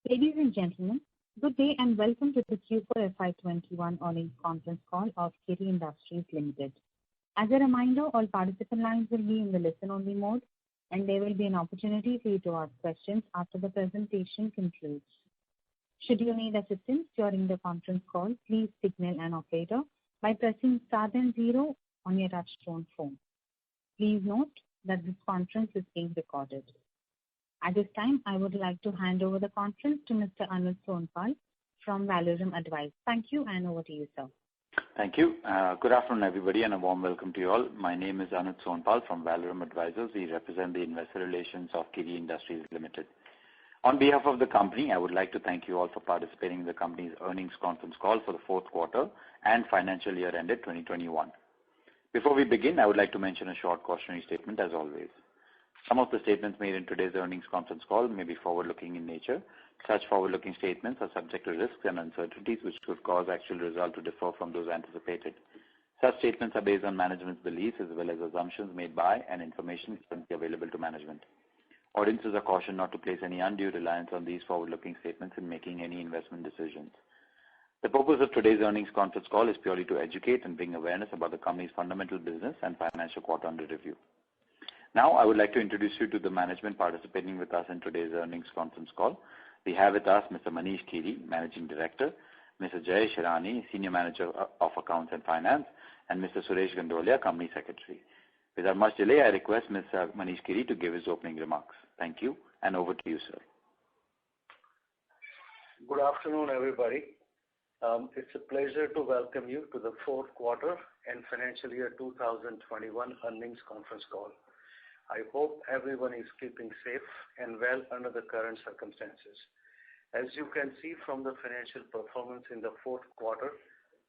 Ladies and gentlemen, good day and welcome to the Q4 FY21 earnings conference call of KD Industries Limited. As a reminder, all participant lines will be in the listen-only mode, and there will be an opportunity for you to ask questions after the presentation concludes. Should you need assistance during the conference call, please signal an operator by pressing star then 0 on your touchtone phone. Please note that this conference is being recorded. At this time, I would like to hand over the conference to Mr. Anuj Sonpal from Valorem Advisors. Thank you, and over to you, sir. Thank you. Good afternoon, everybody, and a warm welcome to you all. My name is Anuj Sonpal from Valorem Advisors. We represent the investor relations of KD Industries Limited. On behalf of the company, I would like to thank you all for participating in the company's earnings conference call for the fourth quarter and financial year ended 2021. Before we begin, I would like to mention a short cautionary statement as always. Some of the statements made in today's earnings conference call may be forward-looking in nature. Such forward-looking statements are subject to risks and uncertainties which could cause actual results to differ from those anticipated. Such statements are based on management's beliefs as well as assumptions made by and information currently available to management. Audiences are cautioned not to place any undue reliance on these forward-looking statements in making any investment decisions. The purpose of today's earnings conference call is purely to educate and bring awareness about the company's fundamental business and financial quarter under review. Now, I would like to introduce you to the management participating with us in today's earnings conference call. We have with us Mr. Manish Kiri, Managing Director, Mr. Jayesh Irani, Senior Manager of Accounts and Finance, and Mr. Suresh Gandolia, Company Secretary. Without much delay, I request Mr. Manish Kiri to give his opening remarks. Thank you, and over to you, sir. Good afternoon, everybody. It's a pleasure to welcome you to the fourth quarter and financial year 2021 earnings conference call. I hope everyone is keeping safe and well under the current circumstances. As you can see from the financial performance in the fourth quarter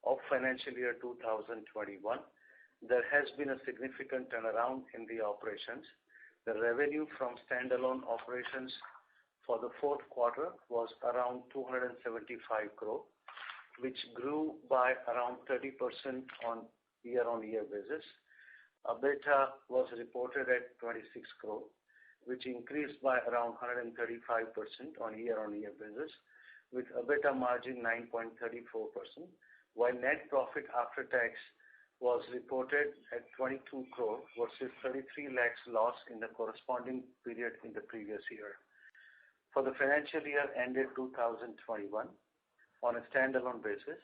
of financial year 2021, there has been a significant turnaround in the operations. The revenue from standalone operations for the fourth quarter was around 275 crore, which grew by around 30% on year-on-year basis. EBITDA was reported at 26 crore, which increased by around 135% on year-on-year basis, with EBITDA margin 9.34%, while net profit after tax was reported at 22 crore versus 33 lakhs loss in the corresponding period in the previous year. For the financial year ended 2021, on a standalone basis,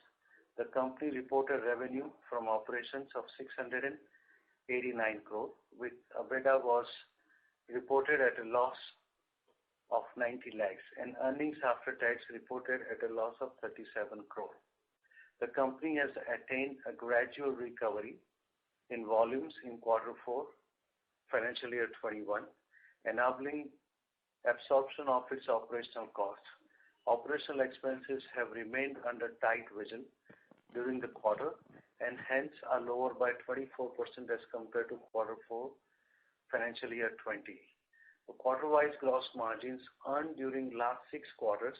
the company reported revenue from operations of 689 crore, with EBITDA was reported at a loss of 90 lakhs and earnings after tax reported at a loss of 37 crore. The company has attained a gradual recovery in volumes in quarter 4, financial year 21, enabling absorption of its operational costs. Operational expenses have remained under tight vision during the quarter and hence are lower by 24% as compared to quarter 4, financial year 20. The quarter-wise gross margins earned during last 6 quarters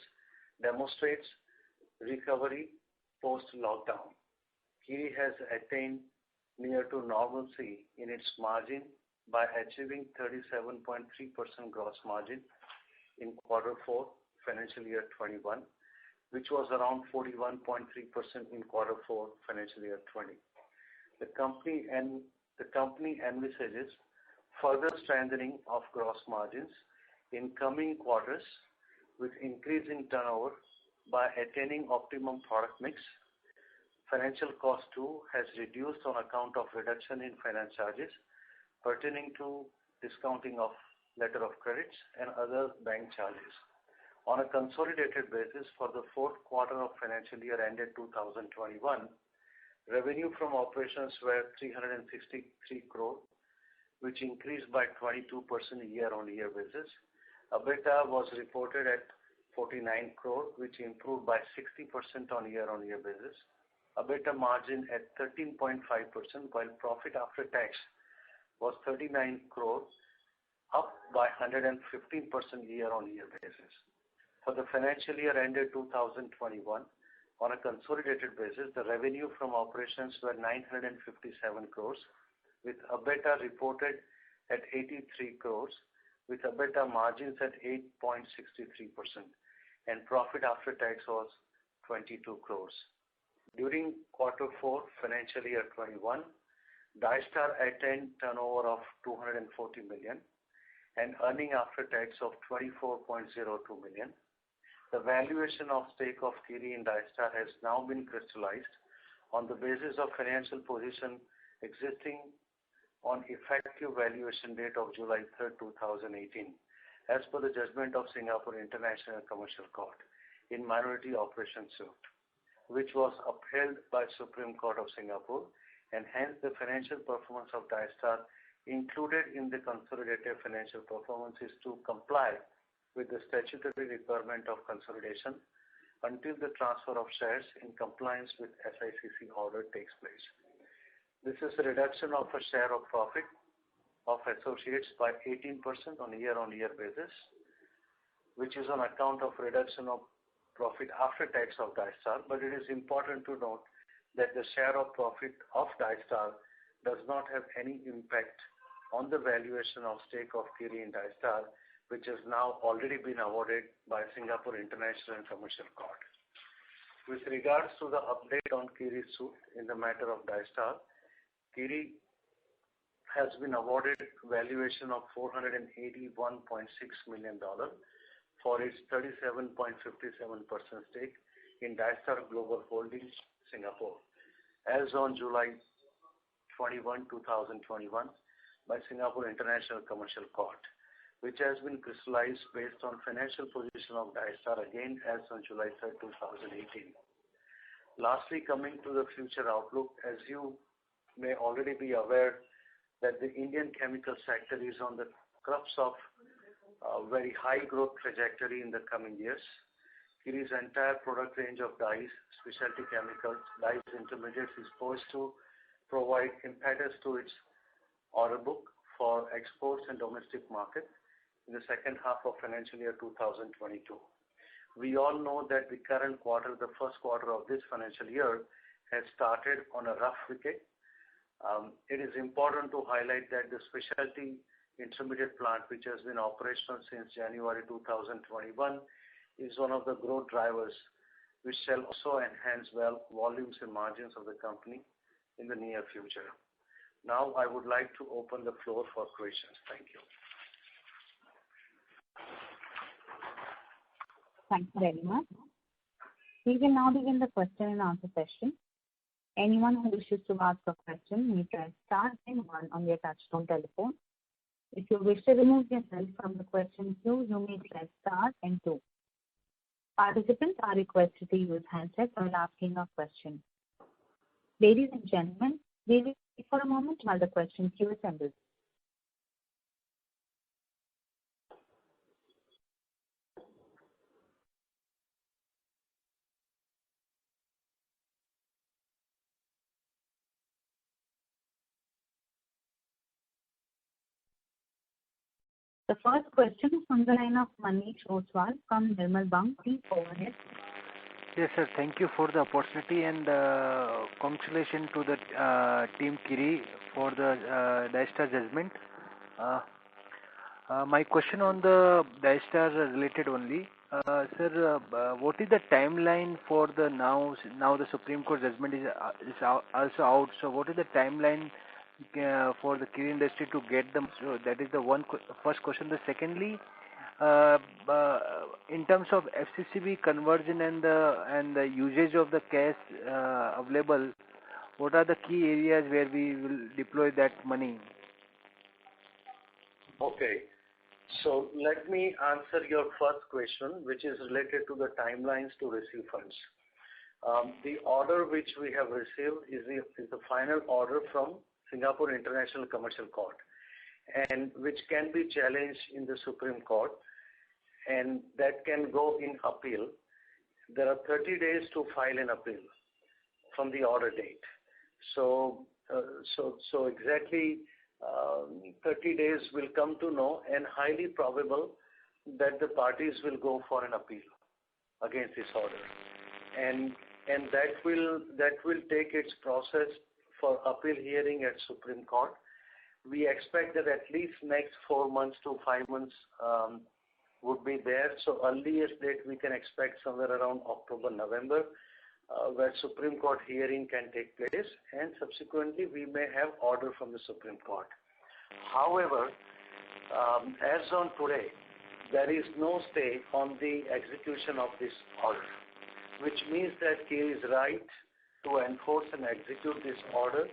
demonstrates recovery post-lockdown. KD has attained near to normalcy in its margin by achieving 37.3% gross margin in quarter 4, financial year 21, which was around 41.3% in quarter 4, financial year 20. The company envisages further strengthening of gross margins in coming quarters with increasing turnover by attaining optimum product mix. Financial cost too has reduced on account of reduction in finance charges pertaining to discounting of letter of credits and other bank charges. On a consolidated basis for the fourth quarter of financial year ended 2021, revenue from operations were 363 crore, which increased by 22% year-on-year basis. EBITDA was reported at 49 crore, which improved by 60% on year-on-year basis. EBITDA margin at 13.5%, while profit after tax was 39 crore, up by 115% year-on-year basis. For the financial year ended 2021, on a consolidated basis, the revenue from operations were 957 crores, with EBITDA reported at 83 crores, with EBITDA margins at 8.63%. and profit after tax was 22 crores. During quarter 4 financial year 21, Dystar attained turnover of 240 million and earning after tax of 24.02 million. The valuation of stake of Kiri in Dystar has now been crystallized on the basis of financial position existing on effective valuation date of July 3, 2018, as per the judgment of Singapore International Commercial Court in minority operation suit, which was upheld by Supreme Court of Singapore, and hence the financial performance of Dystar included in the consolidated financial performance is to comply with the statutory requirement of consolidation until the transfer of shares in compliance with SICC order takes place. This is a reduction of a share of profit of associates by 18% on a year-on-year basis, which is on account of reduction of profit after tax of Dystar. But it is important to note that the share of profit of Dystar does not have any impact on the valuation of stake of Kiri in Dystar, which has now already been awarded by Singapore International Commercial Court. With regards to the update on Kiri's suit in the matter of Dystar, Kiri has been awarded valuation of $481.6 million for its 37.57% stake in Dystar Global Holdings, Singapore, as on July 21, 2021 by Singapore International Commercial Court, which has been crystallized based on financial position of Dystar again as on July 3, 2018. Lastly, coming to the future outlook, as you may already be aware that the Indian chemical sector is on the cusp of a very high growth trajectory in the coming years. Kiri's entire product range of dyes, specialty chemicals, dyes intermediates is poised to provide impetus to its order book for exports and domestic market in the second half of financial year 2022. We all know that the current quarter, the first quarter of this financial year, has started on a rough wicket. It is important to highlight that the specialty intermediate plant, which has been operational since January 2021, is one of the growth drivers, which shall also enhance volumes and margins of the company in the near future. Now, I would like to open the floor for questions. Thank you. Thank you very much. We will now begin the question and answer session. Anyone who wishes to ask a question may press star and 1 on their touchtone telephone. If you wish to remove yourself from the question queue, you may press star and 2. Participants are requested to use handsets while asking a question. Ladies and gentlemen, we will wait for a moment while the question queue assembles. The first question is from the line of Manish Oswal from Nirmal Bang. Please go ahead. Yes, sir. Thank you for the opportunity and congratulations to the team Kiri for the Dystar judgment. My question on the Dystar related only. Sir, what is the timeline for the now the Supreme Court judgment is also out. So what is the timeline for the Kiri industry to get them? So that is the first question. The secondly, in terms of FCCB conversion and the usage of the cash available, what are the key areas where we will deploy that money? Okay. So let me answer your first question, which is related to the timelines to receive funds. The order which we have received is the final order from Singapore International Commercial Court, and which can be challenged in the Supreme Court, and that can go in appeal. There are 30 days to file an appeal from the order date. So exactly 30 days will come to know, and highly probable that the parties will go for an appeal against this order, and that will take its process for appeal hearing at Supreme Court. We expect that at least next 4 months to 5 months would be there. So earliest date we can expect somewhere around October, November, where Supreme Court hearing can take place, and subsequently we may have order from the Supreme Court. However, as on today, there is no stay on the execution of this order, which means that KEI's right to enforce and execute this order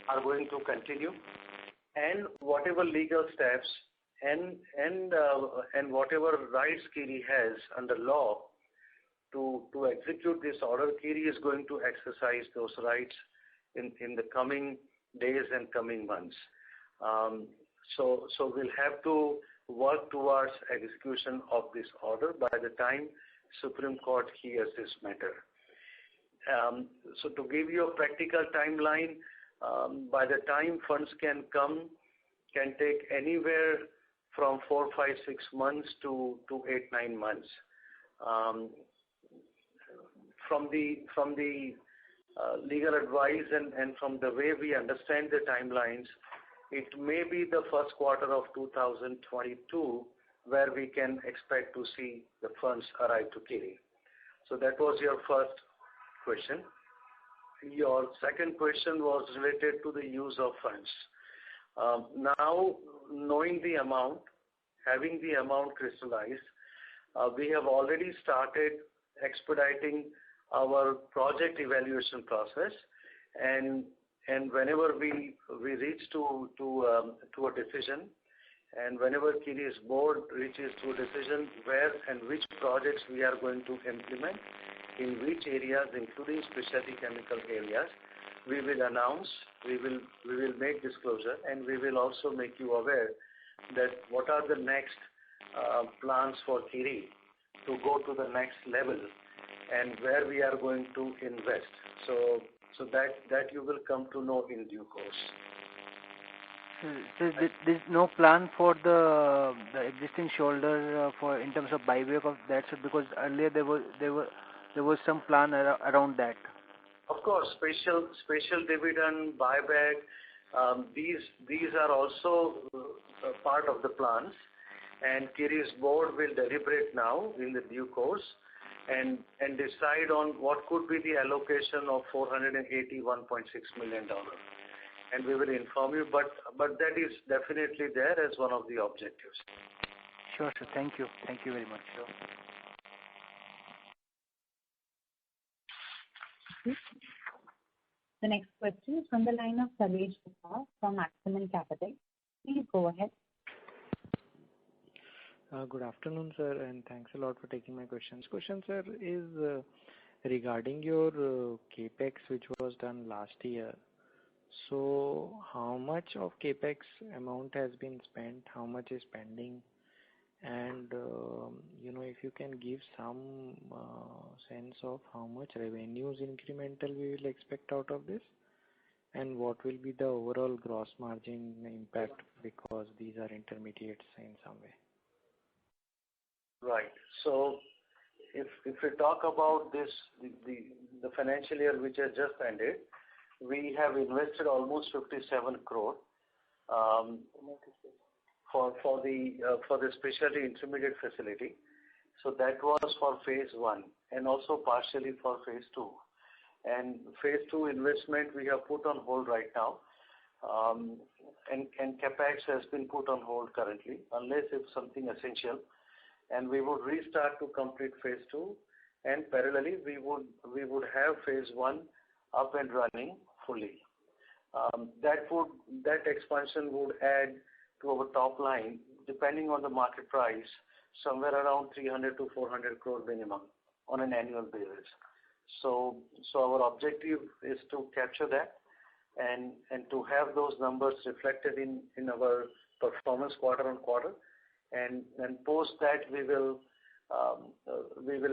are going to continue, and whatever legal steps and whatever rights KEI has under law to execute this order, KEI is going to exercise those rights in the coming days and coming months. So we'll have to work towards execution of this order by the time Supreme Court hears this matter. So to give you a practical timeline, by the time funds can come, can take anywhere from 4, 5, 6 months to 8, 9 months. From the legal advice and from the way we understand the timelines, it may be the first quarter of 2022 where we can expect to see the funds arrive to KEI. So that was your first question. Your second question was related to the use of funds. Now, knowing the amount, having the amount crystallized, we have already started expediting our project evaluation process, and whenever we reach to a decision, and whenever KEI's board reaches to a decision where and which projects we are going to implement, in which areas, including specialty chemical areas, we will announce, we will make disclosure, and we will also make you aware that what are the next plans for KEI to go to the next level and where we are going to invest. So that you will come to know in due course. So there's no plan for the existing shoulder for in terms of buyback of that, so because earlier there was some plan around that. Of course, special dividend buyback. These are also part of the plans, and KEI's board will deliberate now in the due course and decide on what could be the allocation of $481.6 million. And we will inform you, but that is definitely there as one of the objectives. Sure, sir. Thank you. Thank you very much. The next question is from the line of Sarvesh Gupta from Maximal Capital. Please go ahead. Good afternoon, sir, and thanks a lot for taking my questions. Question, sir, is regarding your capex which was done last year. So how much of capex amount has been spent? How much is pending? And if you can give some sense of how much revenues incremental we will expect out of this, and what will be the overall gross margin impact because these are intermediates in some way. Right. So if we talk about this, the financial year which has just ended, we have invested almost 57 crore for the specialty intermediate facility. So that was for phase 1 and also partially for phase 2. And phase 2 investment we have put on hold right now, and capex has been put on hold currently unless it's something essential. And we would restart to complete phase 2, and parallelly we would have phase 1 up and running fully. That expansion would add to our top line, depending on the market price, somewhere around 300 to 400 crore minimum on an annual basis. So our objective is to capture that and to have those numbers reflected in our performance quarter on quarter. And post that we will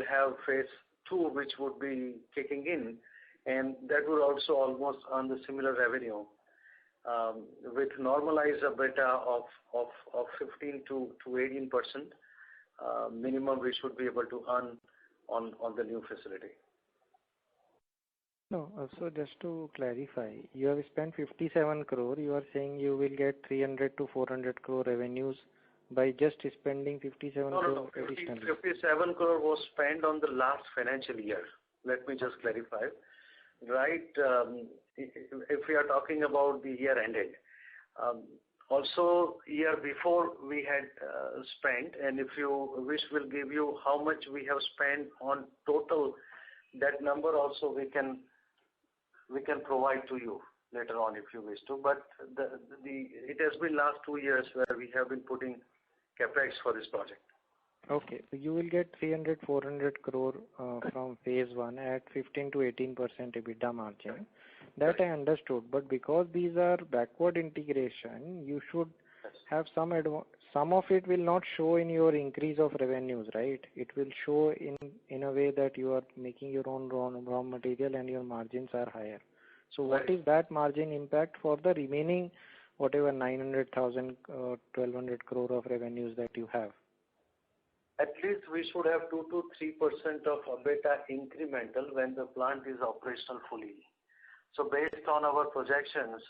have phase 2, which would be kicking in, and that would also almost earn the similar revenue with normalized EBITDA of 15 to 18% minimum we should be able to earn on the new facility. No, so just to clarify, you have spent 57 crore. You are saying you will get 300 to 400 crore revenues by just spending 57 No. crore additionally? 57 crore was spent on the last financial year. Let me just clarify. Right. If we are talking about the year ended. Also, year before we had spent, and if you wish, we'll give you how much we have spent on total. That number also we can provide to you later on if you wish to. But it has been last 2 years where we have been putting capex for this project. Okay, so you will get 300-400 crore from phase 1 at 15 to 18% EBITDA margin. That I understood, but because these are backward integration, you should have some of it will not show in your increase of revenues, right? It will show in a way that you are making your own raw material and your margins are higher. So what is that margin impact for the remaining whatever 900,000, 1,200 crore of revenues that you have? At least we should have 2 to 3% of EBITDA incremental when the plant is operational fully. So based on our projections,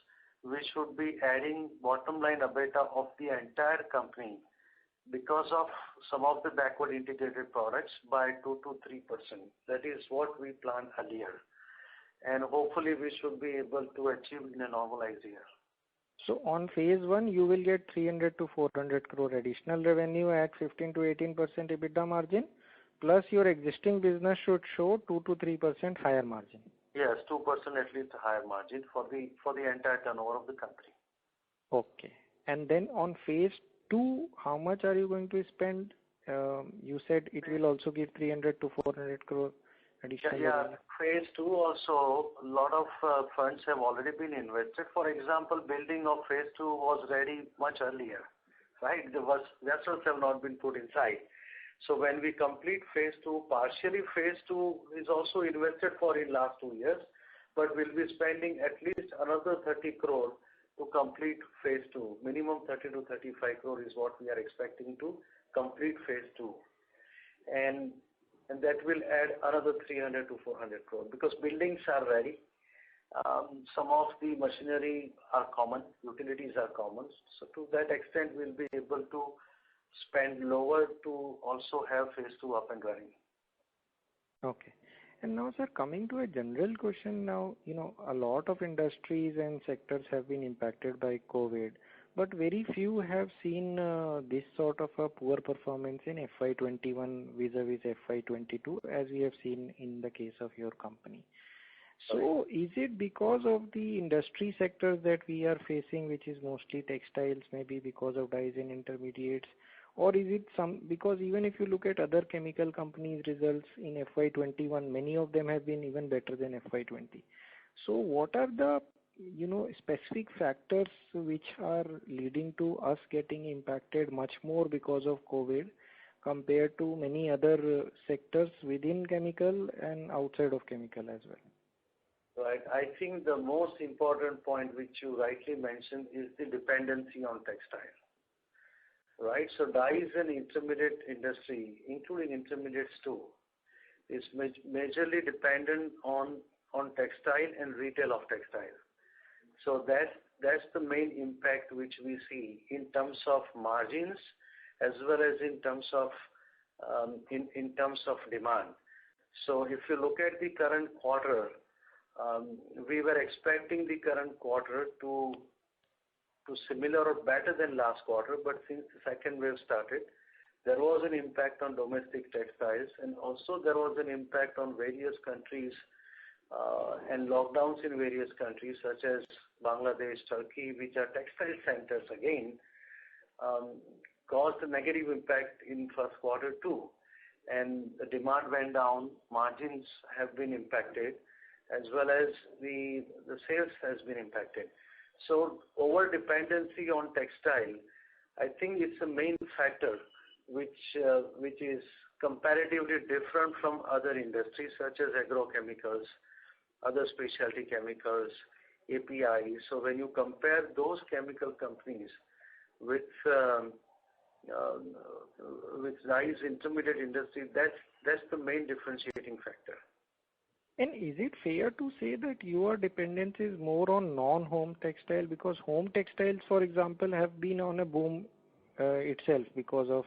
we should be adding bottom line EBITDA of the entire company because of some of the backward integrated products by 2 to 3%. That is what we planned earlier. And hopefully we should be able to achieve in a normalized year. So on phase 1, you will get 300 to 400 crore additional revenue at 15 to 18% EBITDA margin, plus your existing business should show 2 to 3% higher margin. Yes, 2% at least higher margin for the entire turnover of the company. Okay. And then on phase 2, how much are you going to spend? You said it will also give 300 to 400 crore additional. Yeah, phase 2 also, a lot of funds have already been invested. For example, building of phase 2 was ready much earlier, right? Vessels have not been put inside. So when we complete phase 2, partially phase 2 is also invested for in last 2 years, but we'll be spending at least another 30 crore to complete phase 2. Minimum 30 to 35 crore is what we are expecting to complete phase 2. And that will add another 300 to 400 crore because buildings are ready. Some of the machinery are common, utilities are common. So to that extent, we'll be able to spend lower to also have phase 2 up and running. Okay. And now, sir, coming to a general question now, a lot of industries and sectors have been impacted by COVID, but very few have seen this sort of a poor performance in FY21 vis-a-vis FY22, as we have seen in the case of your company. So is it because of the industry sectors that we are facing, which is mostly textiles, maybe because of dyes and intermediates, or is it because even if you look at other chemical companies' results in FY21, many of them have been even better than FY20. So what are the specific factors which are leading to us getting impacted much more because of COVID compared to many other sectors within chemical and outside of chemical as well? Right. I think the most important point which you rightly mentioned is the dependency on textile. Right. So dyes and intermediate industry, including intermediates too, is majorly dependent on textile and retail of textile. So that's the main impact which we see in terms of margins as well as in terms of demand. So if you look at the current quarter, we were expecting the current quarter to similar or better than last quarter, but since the second wave started, there was an impact on domestic textiles, and also there was an impact on various countries and lockdowns in various countries such as Bangladesh, Turkey, which are textile centers again, caused a negative impact in first quarter too. And the demand went down, margins have been impacted, as well as the sales has been impacted. So over dependency on textile, I think it's a main factor which is comparatively different from other industries such as agrochemicals, other specialty chemicals, API. So when you compare those chemical companies with dyes intermediate industry, that's the main differentiating factor. And is it fair to say that your dependence is more on non-home textile, because home textiles, for example, have been on a boom itself because of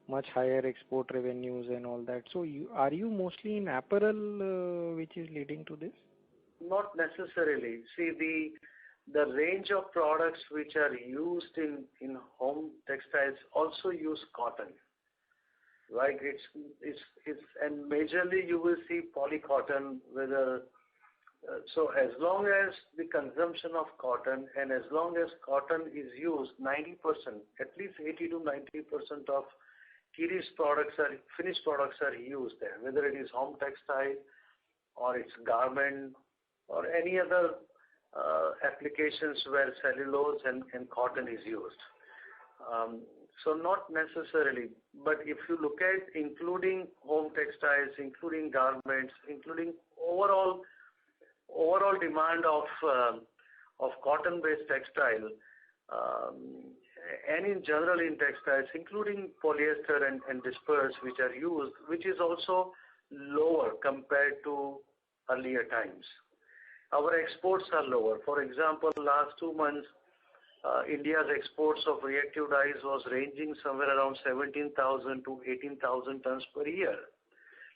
much higher export revenues and all that. So are you mostly in apparel, which is leading to this? Not necessarily. See, the range of products which are used in home textiles also use cotton, right? It's and majorly you will see polycotton, whether so as long as the consumption of cotton and as long as cotton is used, 90%, at least 80 to 90% of Kiri's finished products are used there, whether it is home textile or it's garment or any other applications where cellulose and cotton is used. So not necessarily, but if you look at including home textiles, including garments, including overall demand of cotton-based textile, and in general in textiles, including polyester and disperse, which are used, which is also lower compared to earlier times. Our exports are lower. For example, last 2 months, India's exports of reactive dyes was ranging somewhere around 17,000 to 18,000 tons per year.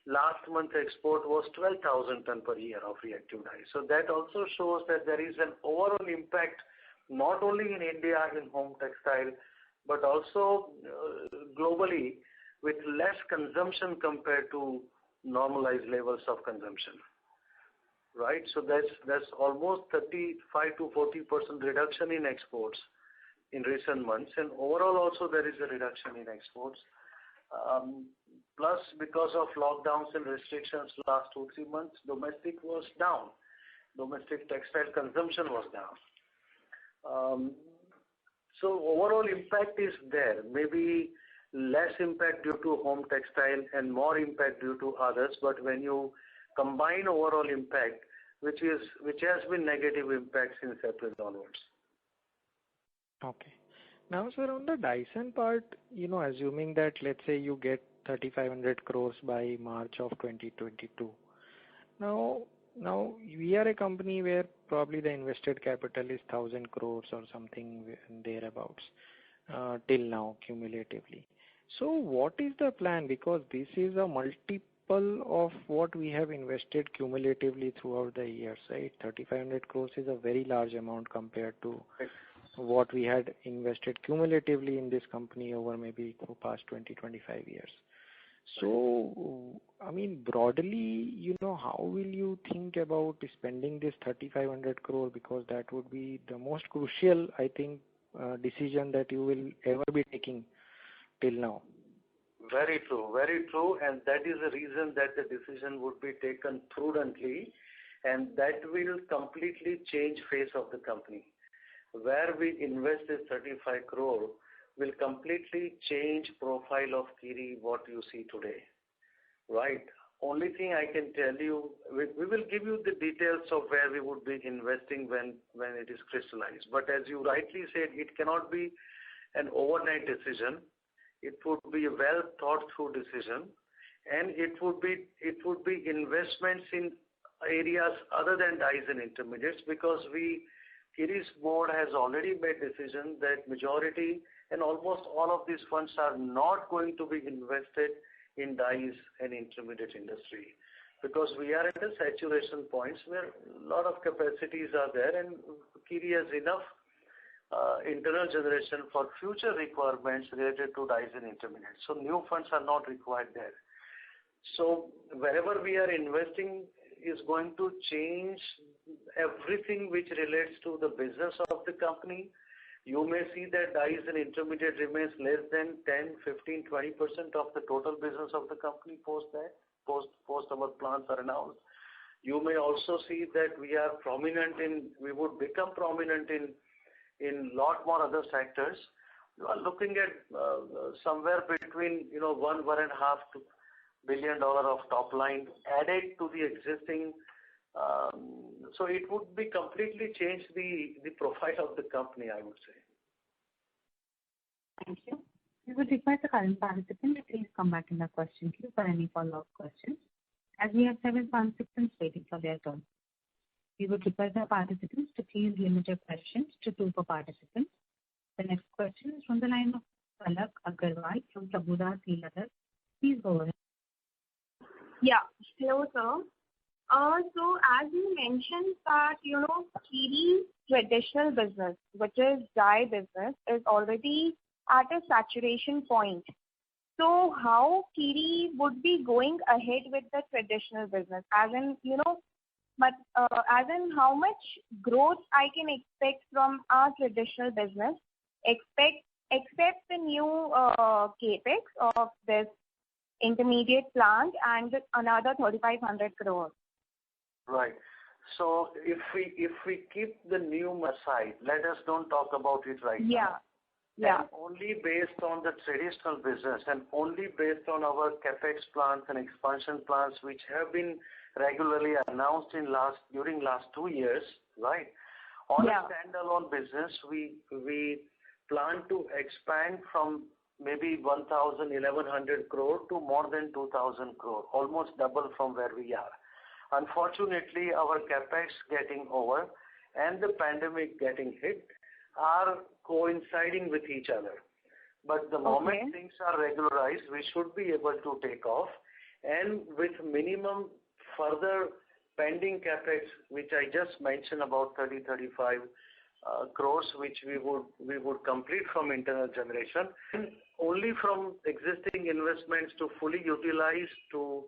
Last month export was 12,000 tons per year of reactive dyes. So that also shows that there is an overall impact not only in India in home textile, but also globally with less consumption compared to normalized levels of consumption. Right? So that's almost 35 to 40% reduction in exports in recent months, and overall also there is a reduction in exports. Plus, because of lockdowns and restrictions last 2-3 months, domestic was down. Domestic textile consumption was down. So overall impact is there. Maybe less impact due to home textile and more impact due to others. But when you combine overall impact, which has been negative impact since April onwards. Okay. Now, sir, on the Dyson part, assuming that let's say you get 3,500 crores by March of 2022. Now we are a company where probably the invested capital is 1,000 crores or something thereabouts till now cumulatively. So what is the plan? Because this is a multiple of what we have invested cumulatively throughout the years, right? 3,500 crores is a very large amount compared to what we had invested cumulatively in this company over maybe the past 20-25 years. So, I mean, broadly, how will you think about spending this 3,500 crore? Because that would be the most crucial, I think, decision that you will ever be taking till now. Very true, and that is the reason that the decision would be taken prudently, and that will completely change face of the company. Where we invest this 35 crore will completely change profile of Kiri, what you see today, right? Only thing I can tell you, we will give you the details of where we would be investing when it is crystallized. But as you rightly said, it cannot be an overnight decision. It would be a well thought through decision, and it would be investments in areas other than dyes and intermediates, because Kiri's board has already made decision that majority and almost all of these funds are not going to be invested in dyes and intermediate industry, because we are at a saturation points where a lot of capacities are there, and Kiri has enough internal generation for future requirements related to dyes and intermediates. So new funds are not required there. So wherever we are investing is going to change everything which relates to the business of the company. You may see that dyes and intermediate remains less than 10, 15, 20% of the total business of the company post our plans are announced. You may also see that we would become prominent in lot more other sectors. You are looking at somewhere between $1.5 billion of top line added to the existing. So it would be completely change the profile of the company, I would say. Thank you. We would request the current participant to please come back in the question queue for any follow-up questions, as we have several participants waiting for their turn. We would request our participants to please limit your questions to 2 per participant. The next question is from the line of Palak Agarwal from Prabhudas Lilladher. Please go ahead. Yeah. Hello, sir. So as you mentioned that, Kiri's traditional business, which is dye business, is already at a saturation point. So how Kiri would be going ahead with the traditional business? As in, how much growth I can expect from our traditional business, except the new capex of this intermediate plant and another 3,500 crores. Right. So if we keep the new aside, let us don't talk about it right now. Yeah. And only based on the traditional business and only based on our capex plans and expansion plans, which have been regularly announced during last 2 years, right? On a standalone business, we plan to expand from maybe 1,100 crore to more than 2,000 crore, almost double from where we are. Unfortunately, our capex getting over and the pandemic getting hit are coinciding with each other. But the moment things are regularized, we should be able to take off. And with minimum further pending capex, which I just mentioned about 35 crores, which we would complete from internal generation, and only from existing investments to fully utilize to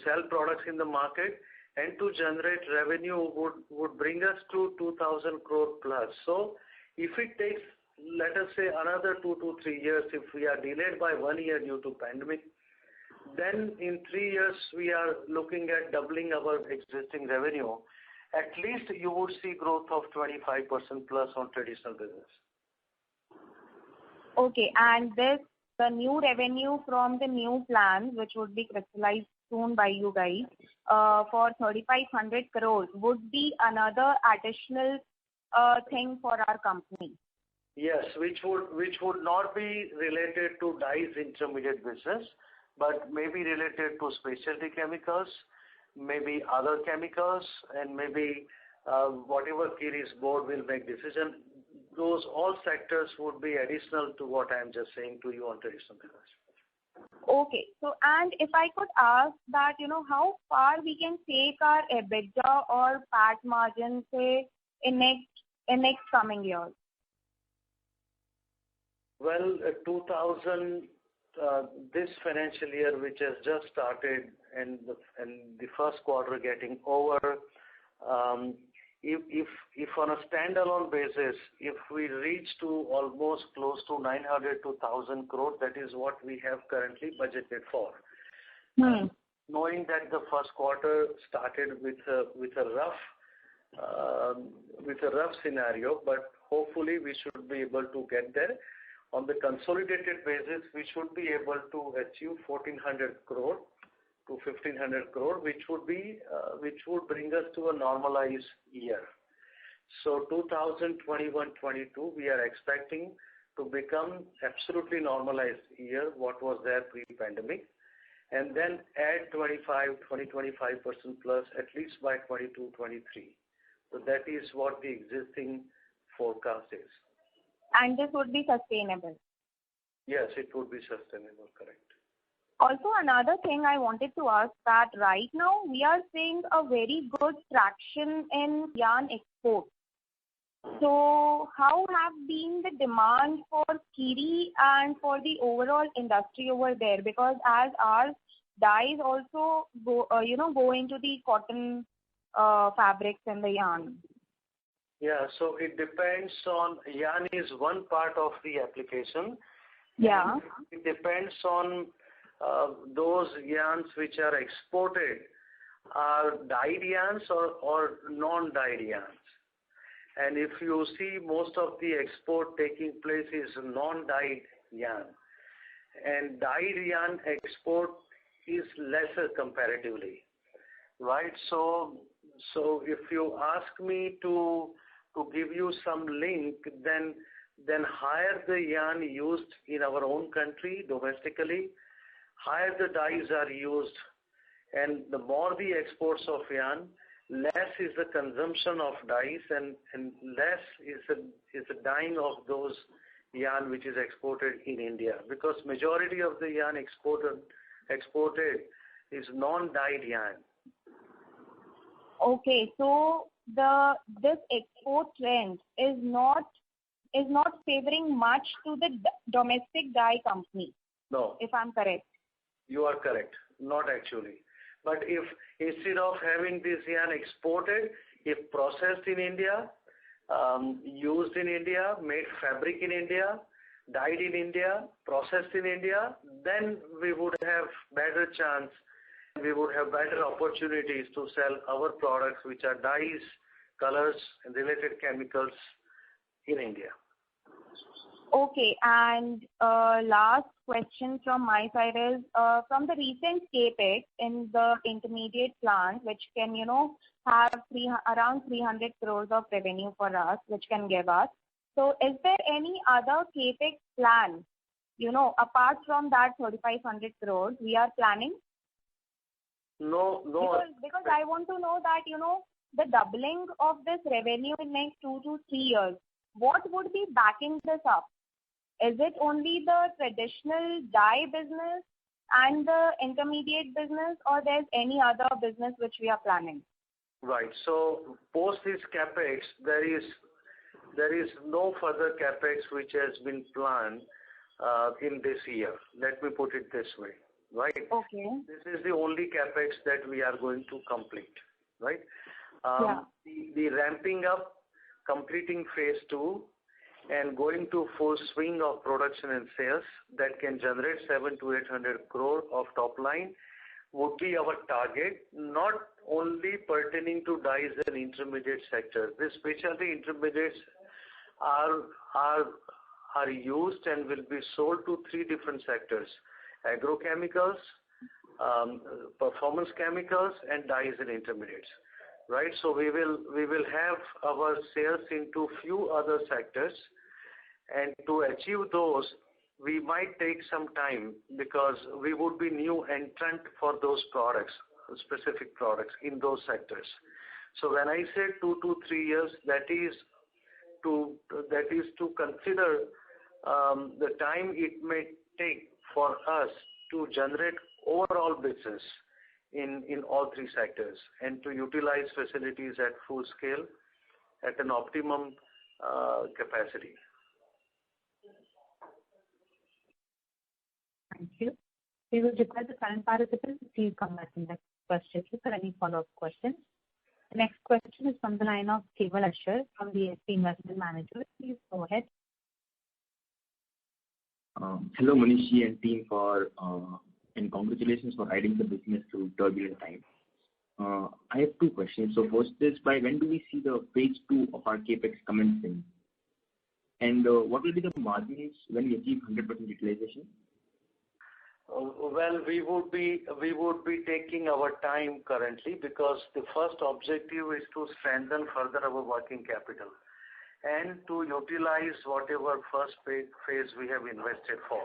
sell products in the market and to generate revenue would bring us to 2,000 crore plus. So if it takes, let us say, another 2 to 3 years, if we are delayed by 1 year due to pandemic, then in 3 years we are looking at doubling our existing revenue. At least you would see growth of 25% plus on traditional business. Okay, and the new revenue from the new plan, which would be crystallized soon by you guys, for 3,500 crores, would be another additional thing for our company. Yes, which would not be related to dyes intermediate business, but maybe related to specialty chemicals, maybe other chemicals, and maybe whatever Kiri's board will make decision. Those all sectors would be additional to what I am just saying to you on traditional business. Okay. So, and if I could ask that, how far we can take our EBITDA or PAT margin, say, in next coming years? Well, this financial year, which has just started, and the first quarter getting over, if on a standalone basis, if we reach to almost close to 900 to 1,000 crore, that is what we have currently budgeted for. Knowing that the first quarter started with a rough scenario, but hopefully we should be able to get there. On the consolidated basis, we should be able to achieve 1,400 crore to 1,500 crore, which would bring us to a normalized year. So 2021-22, we are expecting to become absolutely normalized year, what was there pre-pandemic, and then add 25% plus at least by 22-23. So that is what the existing forecast is. And this would be sustainable? Yes, it would be sustainable, correct. Also, another thing I wanted to ask that right now we are seeing a very good traction in yarn export. So how have been the demand for Kiri and for the overall industry over there? Because as our dyes also go into the cotton fabrics and the yarn. Yeah, so it depends on, yarn is one part of the application. Yeah. It depends on those yarns which are exported are dyed yarns or non-dyed yarns. And if you see, most of the export taking place is non-dyed yarn. And dyed yarn export is lesser comparatively, right? So if you ask me to give you some link, then higher the yarn used in our own country domestically, higher the dyes are used, and the more the exports of yarn, less is the consumption of dyes and less is the dyeing of those yarn which is exported in India, because majority of the yarn exported is non-dyed yarn. Okay, so this export trend is not favoring much to the domestic dye company. No. If I'm correct. You are correct. Not actually. But if instead of having this yarn exported, if processed in India, used in India, made fabric in India, dyed in India, processed in India, then we would have better chance. We would have better opportunities to sell our products, which are dyes, colors, and related chemicals in India. Okay, and last question from my side is, from the recent capex in the intermediate plant, which can, have around 300 crores of revenue for us, which can give us. So is there any other capex plan, apart from that 3,500 crores we are planning? No. Because I want to know that, the doubling of this revenue in next 2 to 3 years, what would be backing this up? Is it only the traditional dye business and the intermediate business, or there's any other business which we are planning? Right. So post this capex, there is no further capex which has been planned in this year. Let me put it this way. Right. Okay. This is the only capex that we are going to complete. Right. The ramping up, completing phase 2, and going to full swing of production and sales that can generate 700 to 800 crore of top line would be our target, not only pertaining to dyes and intermediate sector. These specialty intermediates are used and will be sold to 3 different sectors: agrochemicals, performance chemicals, and dyes and intermediates. Right. So we will have our sales into few other sectors, and to achieve those, we might take some time because we would be new entrant for those products, specific products in those sectors. So when I say 2 to 3 years, that is to consider the time it may take for us to generate overall business in all 3 sectors and to utilize facilities at full scale at an optimum capacity. Thank you. We will request the current participants to please come back in the question for any follow-up questions. The next question is from the line of Keval Ashar from the SP Investment Managers. Please go ahead. Hello, Manishi and team, and congratulations for guiding the business through turbulent times. I have 2 questions. So first is, by when do we see the phase 2 of our capex commencing? And what will be the margins when we achieve 100% utilization? Well, we would be taking our time currently, because the first objective is to strengthen further our working capital and to utilize whatever first phase we have invested for.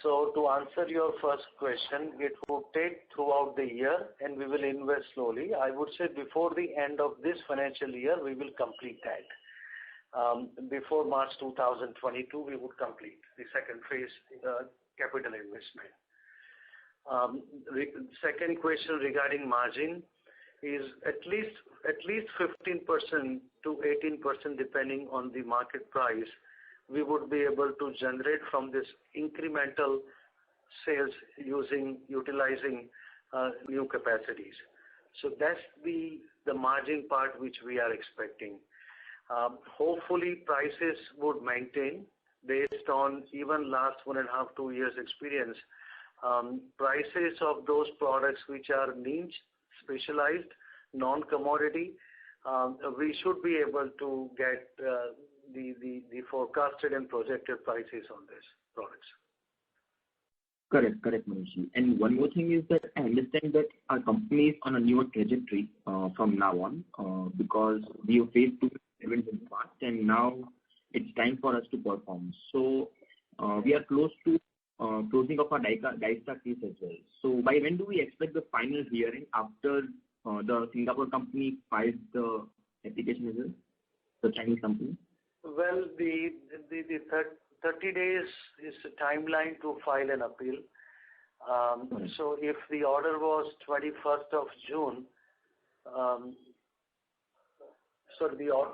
So to answer your first question, it will take throughout the year and we will invest slowly. I would say before the end of this financial year, we will complete that. Before March 2022, we would complete the second phase capital investment. Second question regarding margin is at least 15% to 18%, depending on the market price, we would be able to generate from this incremental sales utilizing new capacities. So that's the margin part which we are expecting. Hopefully prices would maintain based on even last 1.5 to 2 years experience. Prices of those products which are niche, specialized, non-commodity, we should be able to get the forecasted and projected prices on these products. Correct, Manishi. And one more thing is that I understand that our company is on a newer trajectory from now on, because we have faced 2 events in the past, and now it's time for us to perform. So we are close to closing of our Dystar case as well. So by when do we expect the final hearing after the Singapore company files the application as well, the Chinese company? Well, the 30 days is the timeline to file an appeal. So if the order was 21st of June, the order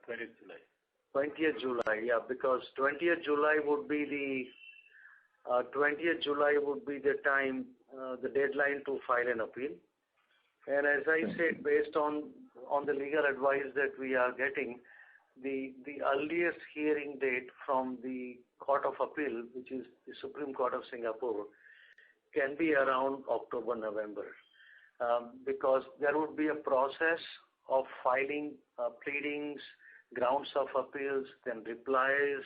20th July. 20th July, yeah, because 20th July would be the time, the deadline to file an appeal. And as I said, based on the legal advice that we are getting, the earliest hearing date from the Court of Appeal, which is the Supreme Court of Singapore, can be around October, November, because there would be a process of filing pleadings, grounds of appeals, then replies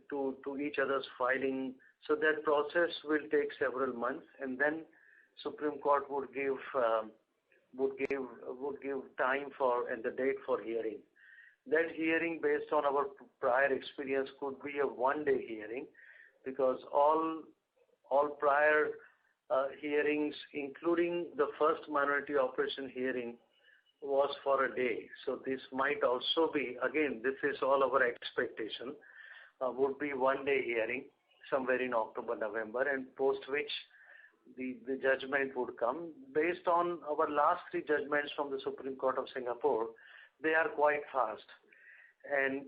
to each other's filing. So that process will take several months, and then Supreme Court would give time for and the date for hearing. That hearing, based on our prior experience, could be a one-day hearing, because all prior hearings, including the first minority operation hearing, was for a day. So this might also be, again, this is all our expectation, would be one-day hearing somewhere in October, November, and post which the judgment would come. Based on our last three judgments from the Supreme Court of Singapore, they are quite fast, and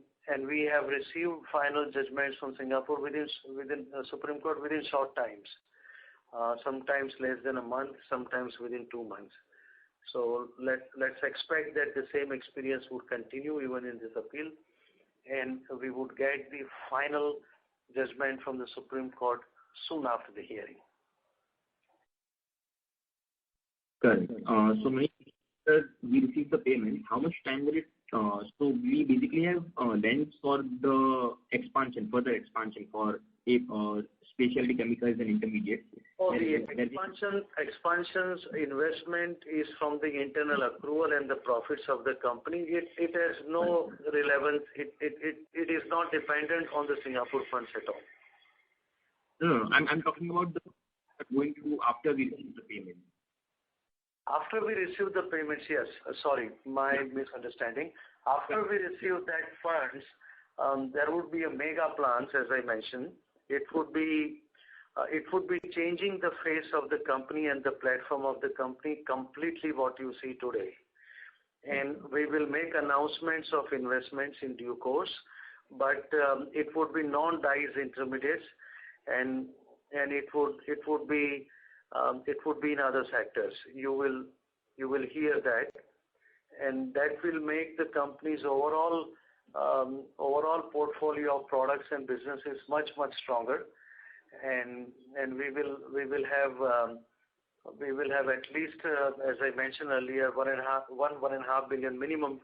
we have received final judgments from Singapore within Supreme Court within short times, sometimes less than a month, sometimes within 2 months. So let's expect that the same experience would continue even in this appeal, and we would get the final judgment from the Supreme Court soon after the hearing. Correct. So when we receive the payment, how much time will it? So we basically have lens for the expansion, further expansion for specialty chemicals and intermediates. Oh, the expansion's investment is from the internal accrual and the profits of the company. It has no relevance. It is not dependent on the Singapore funds at all. No, I'm talking about the going to after we receive the payment. After we receive the payments, yes. Sorry, my misunderstanding. After we receive that funds, there would be a mega plans, as I mentioned. It would be changing the face of the company and the platform of the company completely what you see today. And we will make announcements of investments in due course, but it would be non-dyes intermediates, and it would be in other sectors. You will hear that, and that will make the company's overall portfolio of products and businesses much stronger, and we will have at least, as I mentioned earlier, 1.5 billion minimum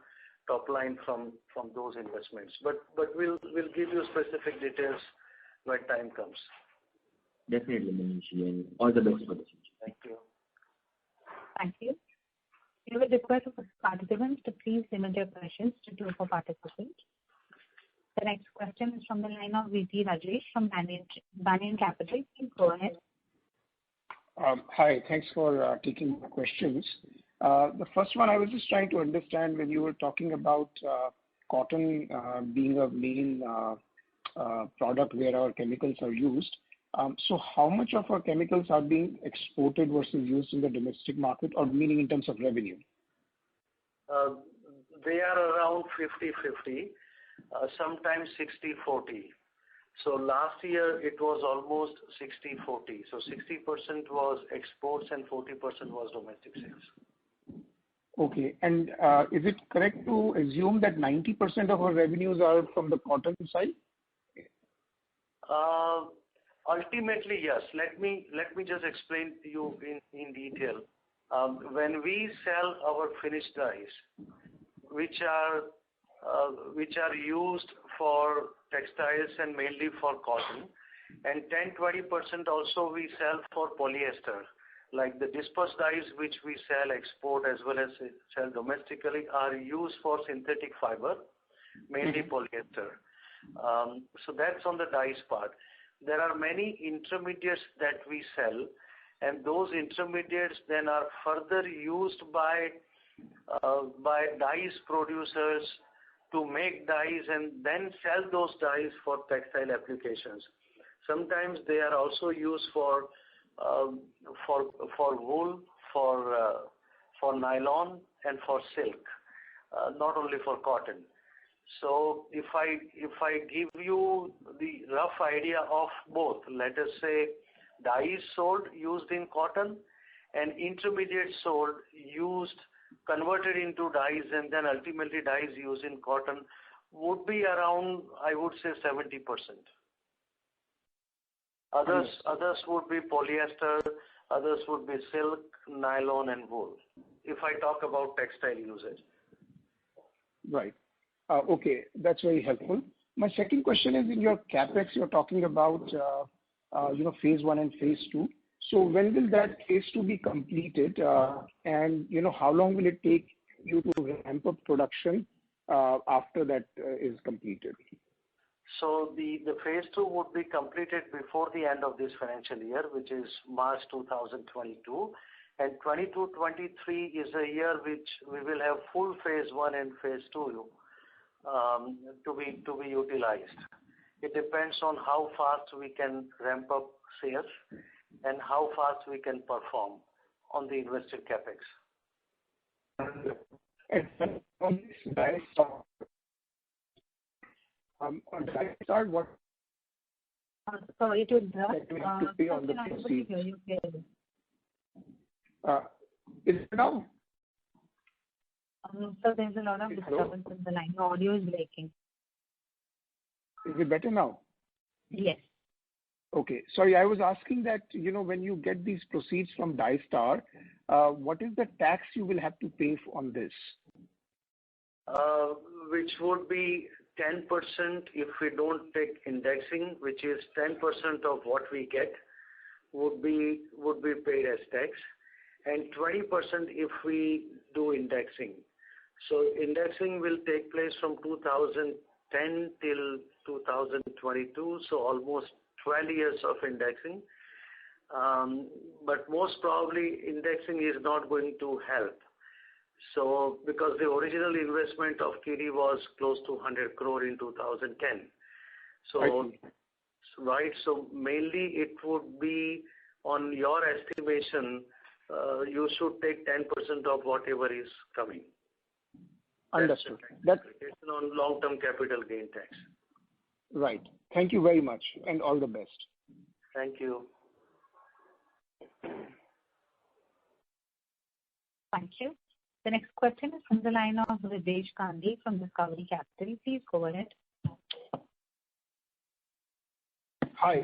top line from those investments. But we'll give you specific details when time comes. Definitely, Manishi, and all the best for the future. Thank you. Thank you. We would request participants to please limit their questions to 2 per participant. The next question is from the line of VT Rajesh from Banyan Capital. Please go ahead. Hi, thanks for taking my questions. The first one, I was just trying to understand when you were talking about cotton being a main product where our chemicals are used. So how much of our chemicals are being exported versus used in the domestic market, or meaning in terms of revenue? They are around 50-50, sometimes 60-40. So last year it was almost 60-40. So 60% was exports and 40% was domestic sales. Okay. And is it correct to assume that 90% of our revenues are from the cotton side? Ultimately, yes. Let me just explain to you in detail. When we sell our finished dyes, which are used for textiles and mainly for cotton, and 10-20% also we sell for polyester. Like the dispersed dyes which we sell, export as well as sell domestically, are used for synthetic fiber, mainly polyester. So that's on the dyes part. There are many intermediates that we sell, and those intermediates then are further used by dyes producers to make dyes and then sell those dyes for textile applications. Sometimes they are also used for wool, for nylon, and for silk, not only for cotton. So if I give you the rough idea of both, let us say dyes sold used in cotton and intermediate sold converted into dyes and then ultimately dyes used in cotton would be around, I would say, 70%. Others would be polyester, others would be silk, nylon, and wool, if I talk about textile usage. Right. Okay, that's very helpful. My second question is, in your CapEx, you're talking about phase 1 and phase 2. So when will that phase 2 be completed, and how long will it take you to ramp up production after that is completed? So the phase 2 would be completed before the end of this financial year, which is March 2022. And 22-23 is a year which we will have full phase 1 and phase 2 to be utilized. It depends on how fast we can ramp up sales and how fast we can perform on the invested capex. And on this Dystar, what? Sorry to interrupt. We have to pay on the proceeds. Is it now? So there's a lot of disturbance in the line. The audio is breaking. Is it better now? Yes. Okay. Sorry, I was asking that, when you get these proceeds from Dystar, what is the tax you will have to pay on this? Which would be 10% if we don't take indexing, which is 10% of what we get would be paid as tax, and 20% if we do indexing. So indexing will take place from 2010 till 2022, so almost 12 years of indexing. But most probably indexing is not going to help. So because the original investment of KIRI was close to 100 crore in 2010. So, right, so mainly it would be on your estimation, you should take 10% of whatever is coming. Understood. That's on long-term capital gain tax. Right. Thank you very much, and all the best. Thank you. Thank you. The next question is from the line of Ridesh Gandhi from Discovery Capital. Please go ahead. Hi.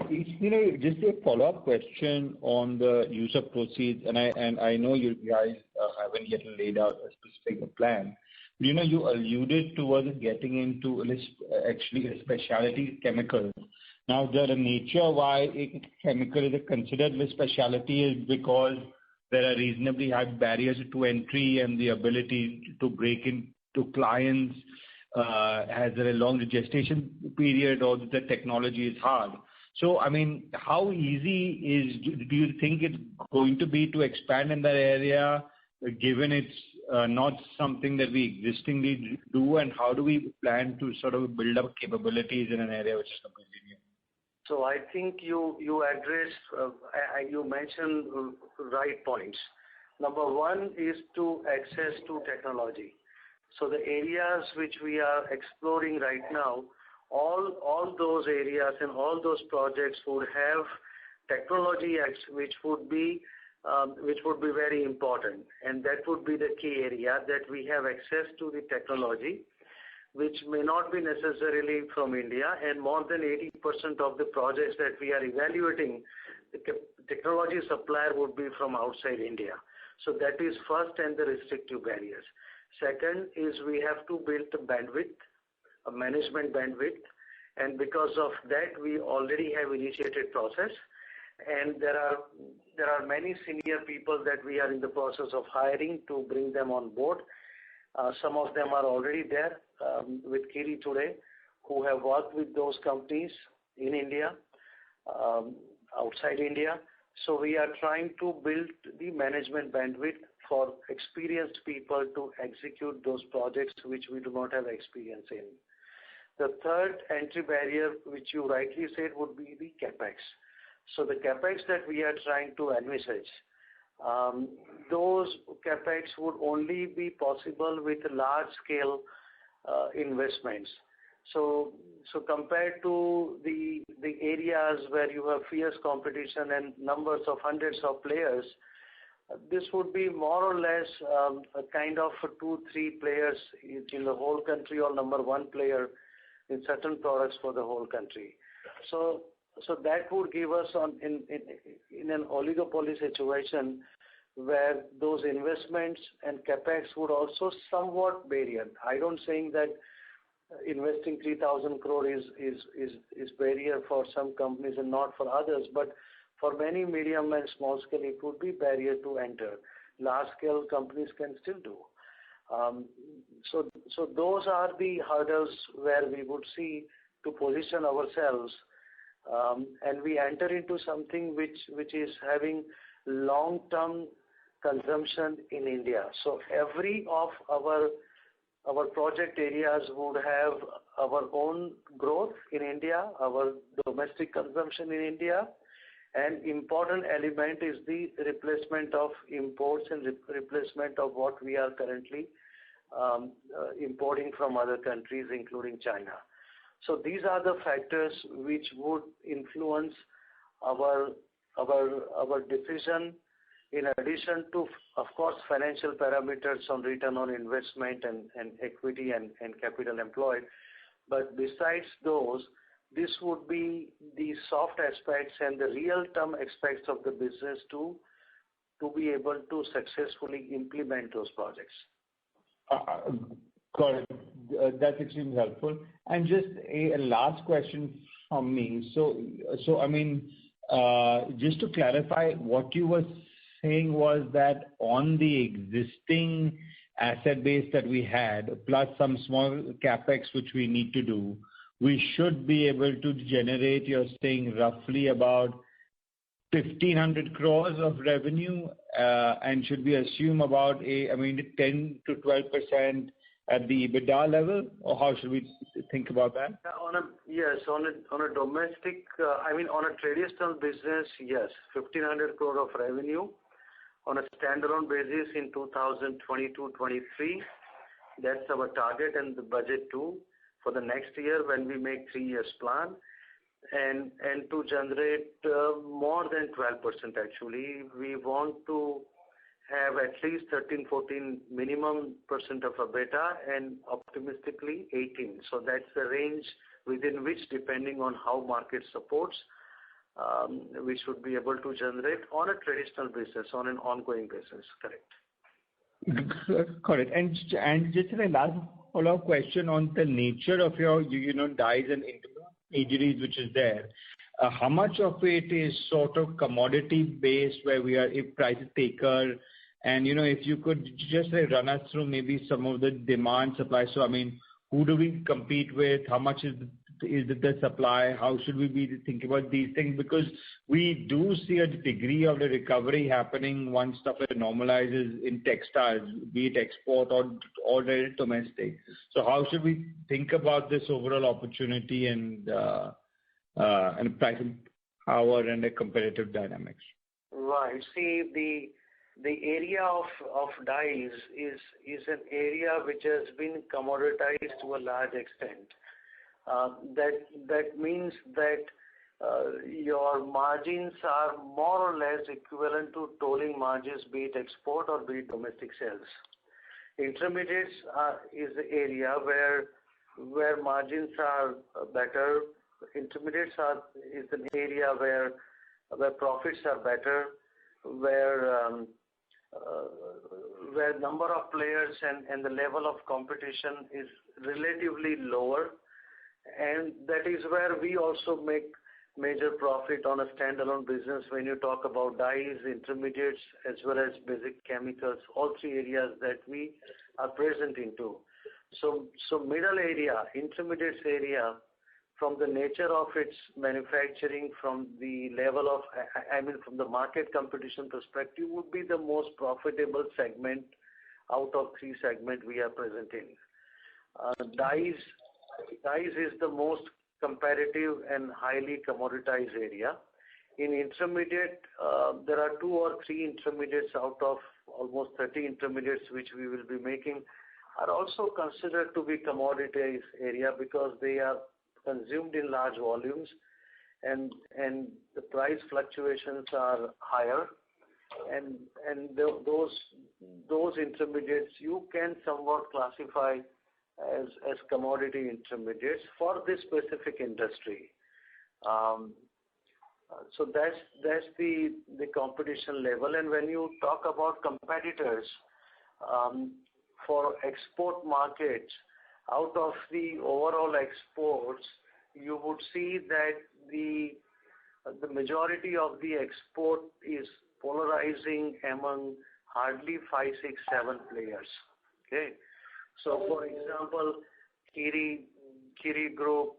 Just a follow-up question on the use of proceeds, and I know you guys haven't yet laid out a specific plan. You alluded towards getting into actually specialty chemicals. Now, the nature why a chemical is considered a specialty is because there are reasonably high barriers to entry, and the ability to break into clients has a long gestation period, or the technology is hard. So, I mean, how easy do you think it's going to be to expand in that area, given it's not something that we existingly do, and how do we plan to sort of build up capabilities in an area which is completely new? So I think you addressed, you mentioned right points. Number one is to access to technology. So the areas which we are exploring right now, all those areas and all those projects would have technology which would be very important, and that would be the key area, that we have access to the technology, which may not be necessarily from India, and more than 80% of the projects that we are evaluating, the technology supplier would be from outside India. So that is first, and the restrictive barriers. Second is we have to build a bandwidth, a management bandwidth, and because of that we already have initiated process, and there are many senior people that we are in the process of hiring to bring them on board. Some of them are already there with KIRI today, who have worked with those companies in India, outside India. So we are trying to build the management bandwidth for experienced people to execute those projects which we do not have experience in. The third entry barrier, which you rightly said, would be the capex. So the capex that we are trying to envisage, those capex would only be possible with large-scale investments. So compared to the areas where you have fierce competition and numbers of hundreds of players, this would be more or less a kind of 2-3 players in the whole country, or number one player in certain products for the whole country. So that would give us in an oligopoly situation where those investments and capex would also somewhat vary. I don't saying that investing 3,000 crore is barrier for some companies and not for others, but for many medium and small scale it would be barrier to enter. Large scale companies can still do. So those are the hurdles where we would see to position ourselves, and we enter into something which is having long-term consumption in India. So every of our project areas would have our own growth in India, our domestic consumption in India, and important element is the replacement of imports and replacement of what we are currently importing from other countries, including China. So these are the factors which would influence our decision, in addition to, of course, financial parameters on return on investment and equity and capital employed. But besides those, this would be the soft aspects and the real-term aspects of the business to be able to successfully implement those projects. Got it. That's extremely helpful. And just a last question from me. So I mean, just to clarify, what you were saying was that on the existing asset base that we had, plus some small capex which we need to do, we should be able to generate, you're saying, roughly about 1,500 crores of revenue, and should we assume about 10 to 12% at the EBITDA level, or how should we think about that? On a domestic, on a traditional business, yes, 1,500 crore of revenue. On a standalone basis in 2022-23, that's our target and the budget too for the next year when we make 3 years plan, and to generate more than 12% actually. We want to have at least 13-14 minimum % of EBITDA and optimistically 18. So that's the range within which, depending on how market supports, we should be able to generate on a traditional basis, on an ongoing basis. Correct. Correct. And just a last follow-up question on the nature of your, dyes and intermediaries which is there. How much of it is sort of commodity based, where we are a price taker? And if you could just run us through maybe some of the demand supply. So I mean, who do we compete with? How much is the supply? How should we be thinking about these things? Because we do see a degree of the recovery happening once stuff normalizes in textiles, be it export or domestic. So how should we think about this overall opportunity and pricing power and the competitive dynamics? Right. See, the area of dyes is an area which has been commoditized to a large extent. That means that your margins are more or less equivalent to tolling margins, be it export or be it domestic sales. Intermediates is the area where margins are better. Intermediates is an area where profits are better, where number of players and the level of competition is relatively lower, and that is where we also make major profit on a standalone business when you talk about dyes, intermediates, as well as basic chemicals, all 3 areas that we are present into. So middle area, intermediates area, from the nature of its manufacturing, from the level of, from the market competition perspective, would be the most profitable segment out of 3 segments we are present in. Dyes is the most competitive and highly commoditized area. In intermediate, there are 2 or 3 intermediates out of almost 30 intermediates which we will be making are also considered to be commoditized area because they are consumed in large volumes and the price fluctuations are higher, and those intermediates you can somewhat classify as commodity intermediates for this specific industry. So that's the competition level. And when you talk about competitors for export markets, out of the overall exports, you would see that the majority of the export is polarizing among hardly 5, 6, 7 players. Okay, so for example, Kiri Group,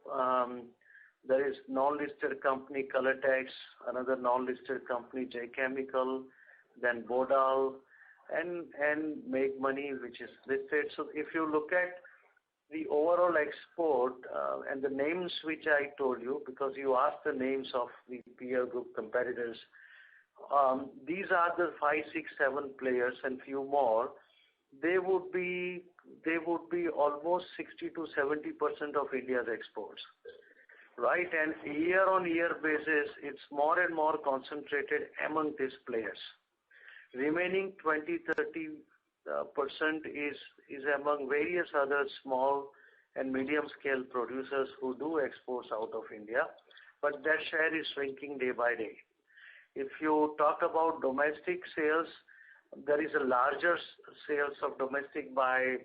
there is non-listed company Colortex, another non-listed company J Chemical, then Bodal, and Make Money, which is listed. So if you look at the overall export and the names which I told you, because you asked the names of the peer group competitors, these are the 5, 6, 7 players and few more. They would be almost 60 to 70% of India's exports. Right, and year-on-year basis, it's more and more concentrated among these players. Remaining 20-30% is among various other small and medium-scale producers who do exports out of India, but that share is shrinking day by day. If you talk about domestic sales, there is a larger sales of domestic by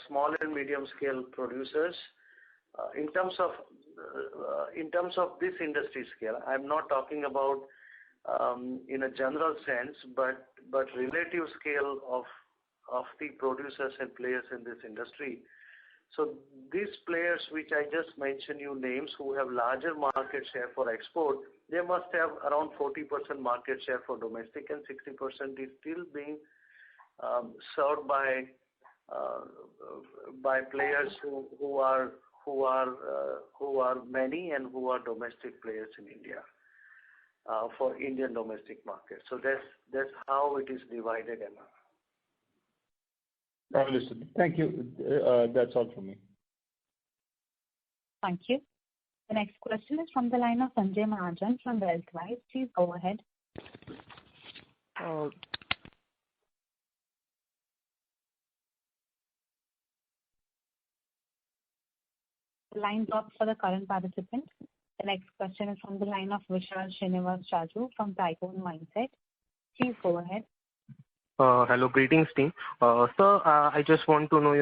small and medium-scale producers. In terms of this industry scale, I'm not talking about in a general sense, but relative scale of the producers and players in this industry. So these players, which I just mentioned you names, who have larger market share for export, they must have around 40% market share for domestic, and 60% is still being served by players who are many and who are domestic players in India for Indian domestic market. So that's how it is divided among. Understood. Thank you. That's all from me. Thank you. The next question is from the line of Sanjay Mahajan from Wealthwise. Please go ahead. The line dropped for the current participant. The next question is from the line of Vishal Srinivas Chaju from Tycoon Mindset. Please go ahead. Hello, greetings team. Sir, I just want to know,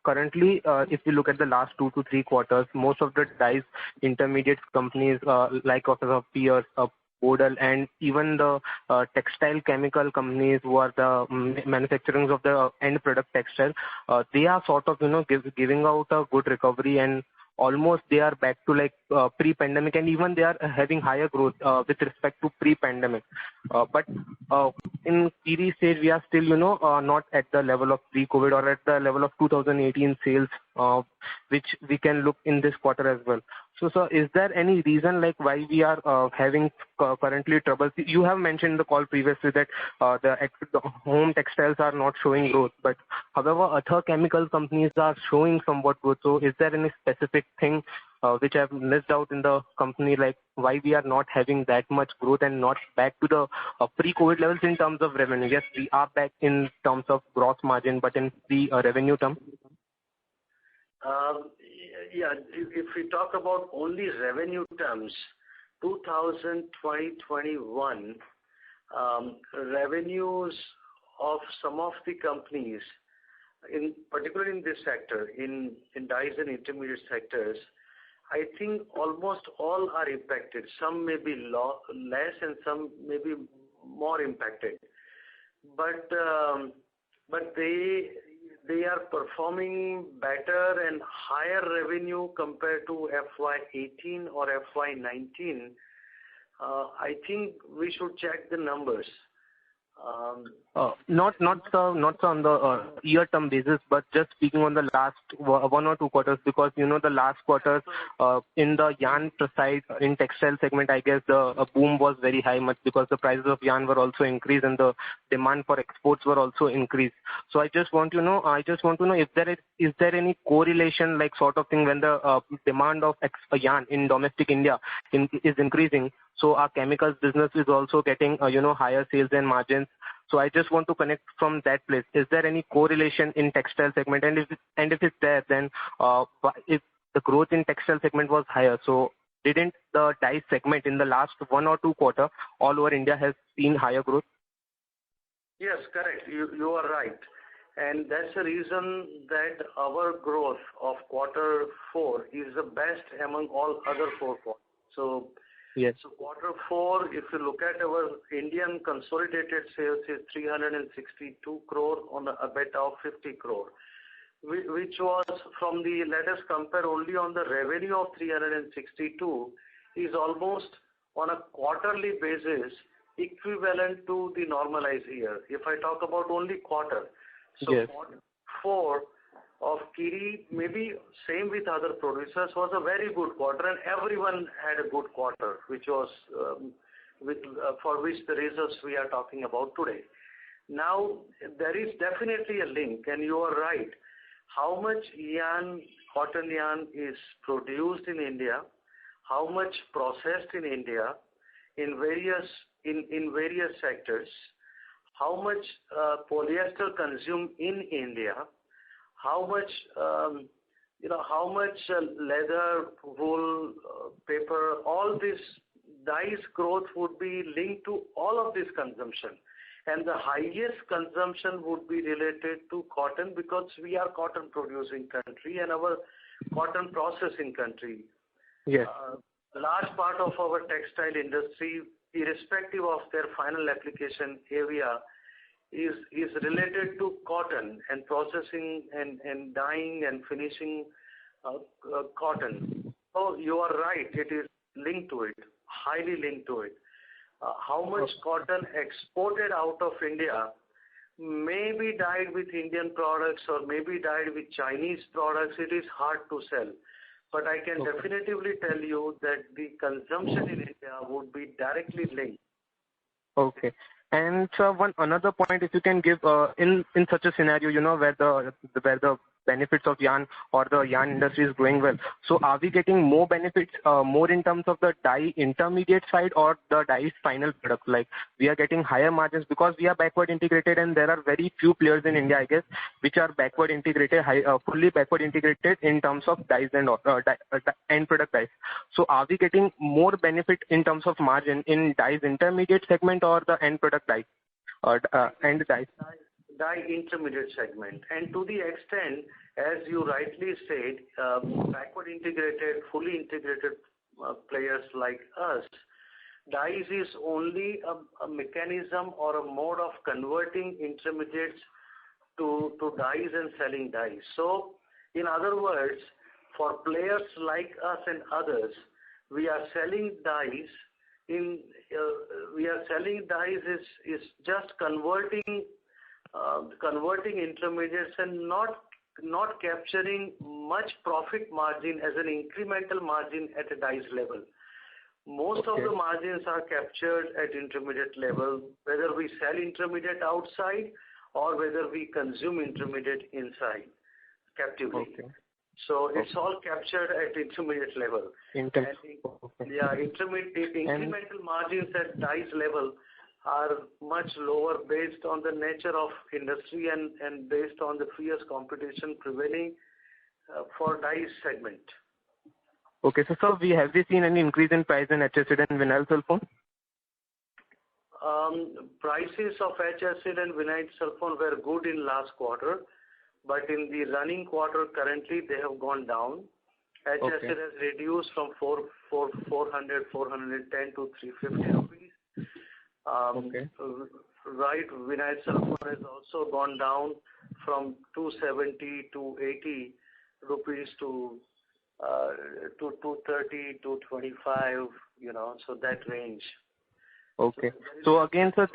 currently, if you look at the last 2 to 3 quarters, most of the dyes intermediate companies like our peers, Bodal, and even the textile chemical companies who are the manufacturers of the end product textile, they are sort of giving out a good recovery, and almost they are back to pre-pandemic, and even they are having higher growth with respect to pre-pandemic. But in Kiri stage, we are still not at the level of pre-COVID or at the level of 2018 sales, which we can look in this quarter as well. So, sir, is there any reason why we are having currently trouble? You have mentioned in the call previously that the home textiles are not showing growth, but however, other chemical companies are showing somewhat growth. So, is there any specific thing which I've missed out in the company, why we are not having that much growth and not back to the pre-COVID levels in terms of revenue? Yes, we are back in terms of gross margin, but in the revenue term? Yeah, if we talk about only revenue terms, 2020-21, revenues of some of the companies, particularly in this sector, in dyes and intermediate sectors, I think almost all are impacted. Some may be less and some may be more impacted. But they are performing better and higher revenue compared to FY18 or FY19, I think we should check the numbers. Not on the year-term basis, but just speaking on the last 1 or 2 quarters, because the last quarters in the yarn side, in textile segment, I guess the boom was very high, much because the prices of yarn were also increased and the demand for exports were also increased. So I just want to know if is there any correlation, like sort of thing, when the demand of yarn in domestic India is increasing, so our chemicals business is also getting higher sales and margins. So I just want to connect from that place. Is there any correlation in textile segment? And if it's there, then if the growth in textile segment was higher, so didn't the dye segment in the last 1 or 2 quarter all over India has seen higher growth? Yes, correct. You are right. And that's the reason that our growth of quarter 4 is the best among all other 4 quarters. So yes. So quarter 4, if you look at our Indian consolidated sales, is 362 crore on a EBITDA of 50 crore, which was from the, let us compare only on the revenue of 362, is almost on a quarterly basis equivalent to the normalized year. If I talk about only quarter, so yes. Quarter 4 of Kiri, maybe same with other producers, was a very good quarter, and everyone had a good quarter, which was for which the results we are talking about today. Now, there is definitely a link, and you are right. How much yarn, cotton yarn is produced in India, how much processed in India in various sectors, how much polyester consumed in India, how much leather, wool, paper, all this dyes growth would be linked to all of this consumption. And the highest consumption would be related to cotton, because we are cotton producing country and our cotton processing country. Yes. Large part of our textile industry, irrespective of their final application area, is related to cotton and processing and dyeing and finishing cotton. So you are right, it is linked to it, highly linked to it. How much cotton exported out of India may be dyed with Indian products or may be dyed with Chinese products, it is hard to sell. But I can definitively tell you that the consumption in India would be directly linked. Okay. And one another point, if you can give in such a scenario, where the benefits of yarn or the yarn industry is growing well. So are we getting more benefits, more in terms of the dye intermediate side or the dye's final product? Like we are getting higher margins because we are backward integrated, and there are very few players in India, I guess, which are backward integrated, fully backward integrated in terms of dyes and end product dyes. So are we getting more benefit in terms of margin in dyes intermediate segment or the end product dyes? And dyes? Dye intermediate segment, and to the extent, as you rightly said, backward integrated, fully integrated players like us, dyes is only a mechanism or a mode of converting intermediates to dyes and selling dyes. So, in other words, for players like us and others, we are selling dyes. Is just converting intermediates and not capturing much profit margin as an incremental margin at a dyes level. Most of the margins are captured at intermediate level, whether we sell intermediate outside or whether we consume intermediate inside captively. Okay. So it's all captured at intermediate level. Incremental margins at dyes level are much lower based on the nature of industry and based on the fierce competition prevailing for dyes segment. Okay, so sir, have we seen any increase in price in H acid and vinyl sulfone? Prices of H acid and vinyl sulfone were good in last quarter, but in the running quarter currently they have gone down. H acid has reduced from 400, 410 to 350 rupees. Right, vinyl sulfone has also gone down from 270, 280 rupees to 230, 225, so that range. Okay. So again, sir,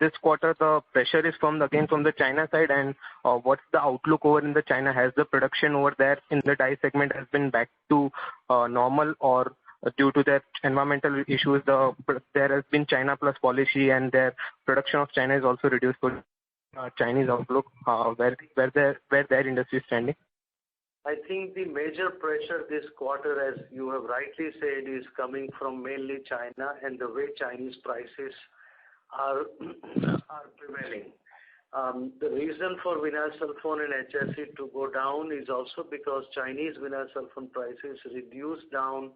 this quarter the pressure is from the China side, and what's the outlook over in the China? Has the production over there in the dye segment has been back to normal, or due to their environmental issues, there has been China plus policy and their production of China is also reduced? So Chinese outlook, where their industry is standing? I think the major pressure this quarter, as you have rightly said, is coming from mainly China and the way Chinese prices are prevailing. The reason for vinyl sulfone and HSE to go down is also because Chinese vinyl sulfone prices reduced down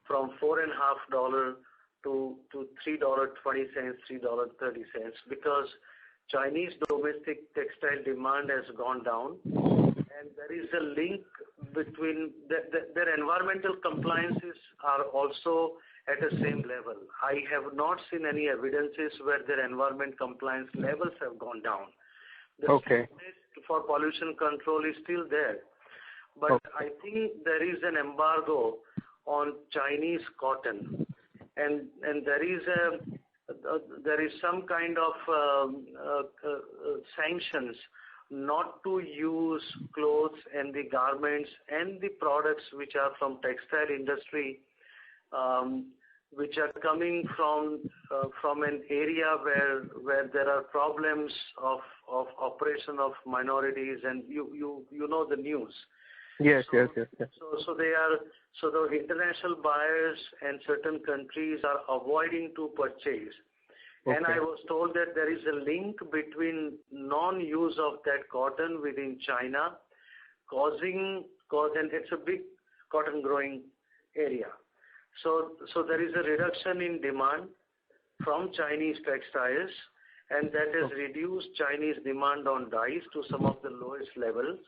from $4.50 to $3.20, $3.30, because Chinese domestic textile demand has gone down. And there is a link between their environmental compliances are also at the same level. I have not seen any evidences where their environment compliance levels have gone down. The standard for pollution control is still there. But I think there is an embargo on Chinese cotton, and there is some kind of sanctions not to use clothes and the garments and the products which are from textile industry, which are coming from an area where there are problems of oppression of minorities, and you know the news. Yes. So the international buyers and certain countries are avoiding to purchase. And I was told that there is a link between non-use of that cotton within China and it's a big cotton growing area. So there is a reduction in demand from Chinese textiles, and that has reduced Chinese demand on dyes to some of the lowest levels.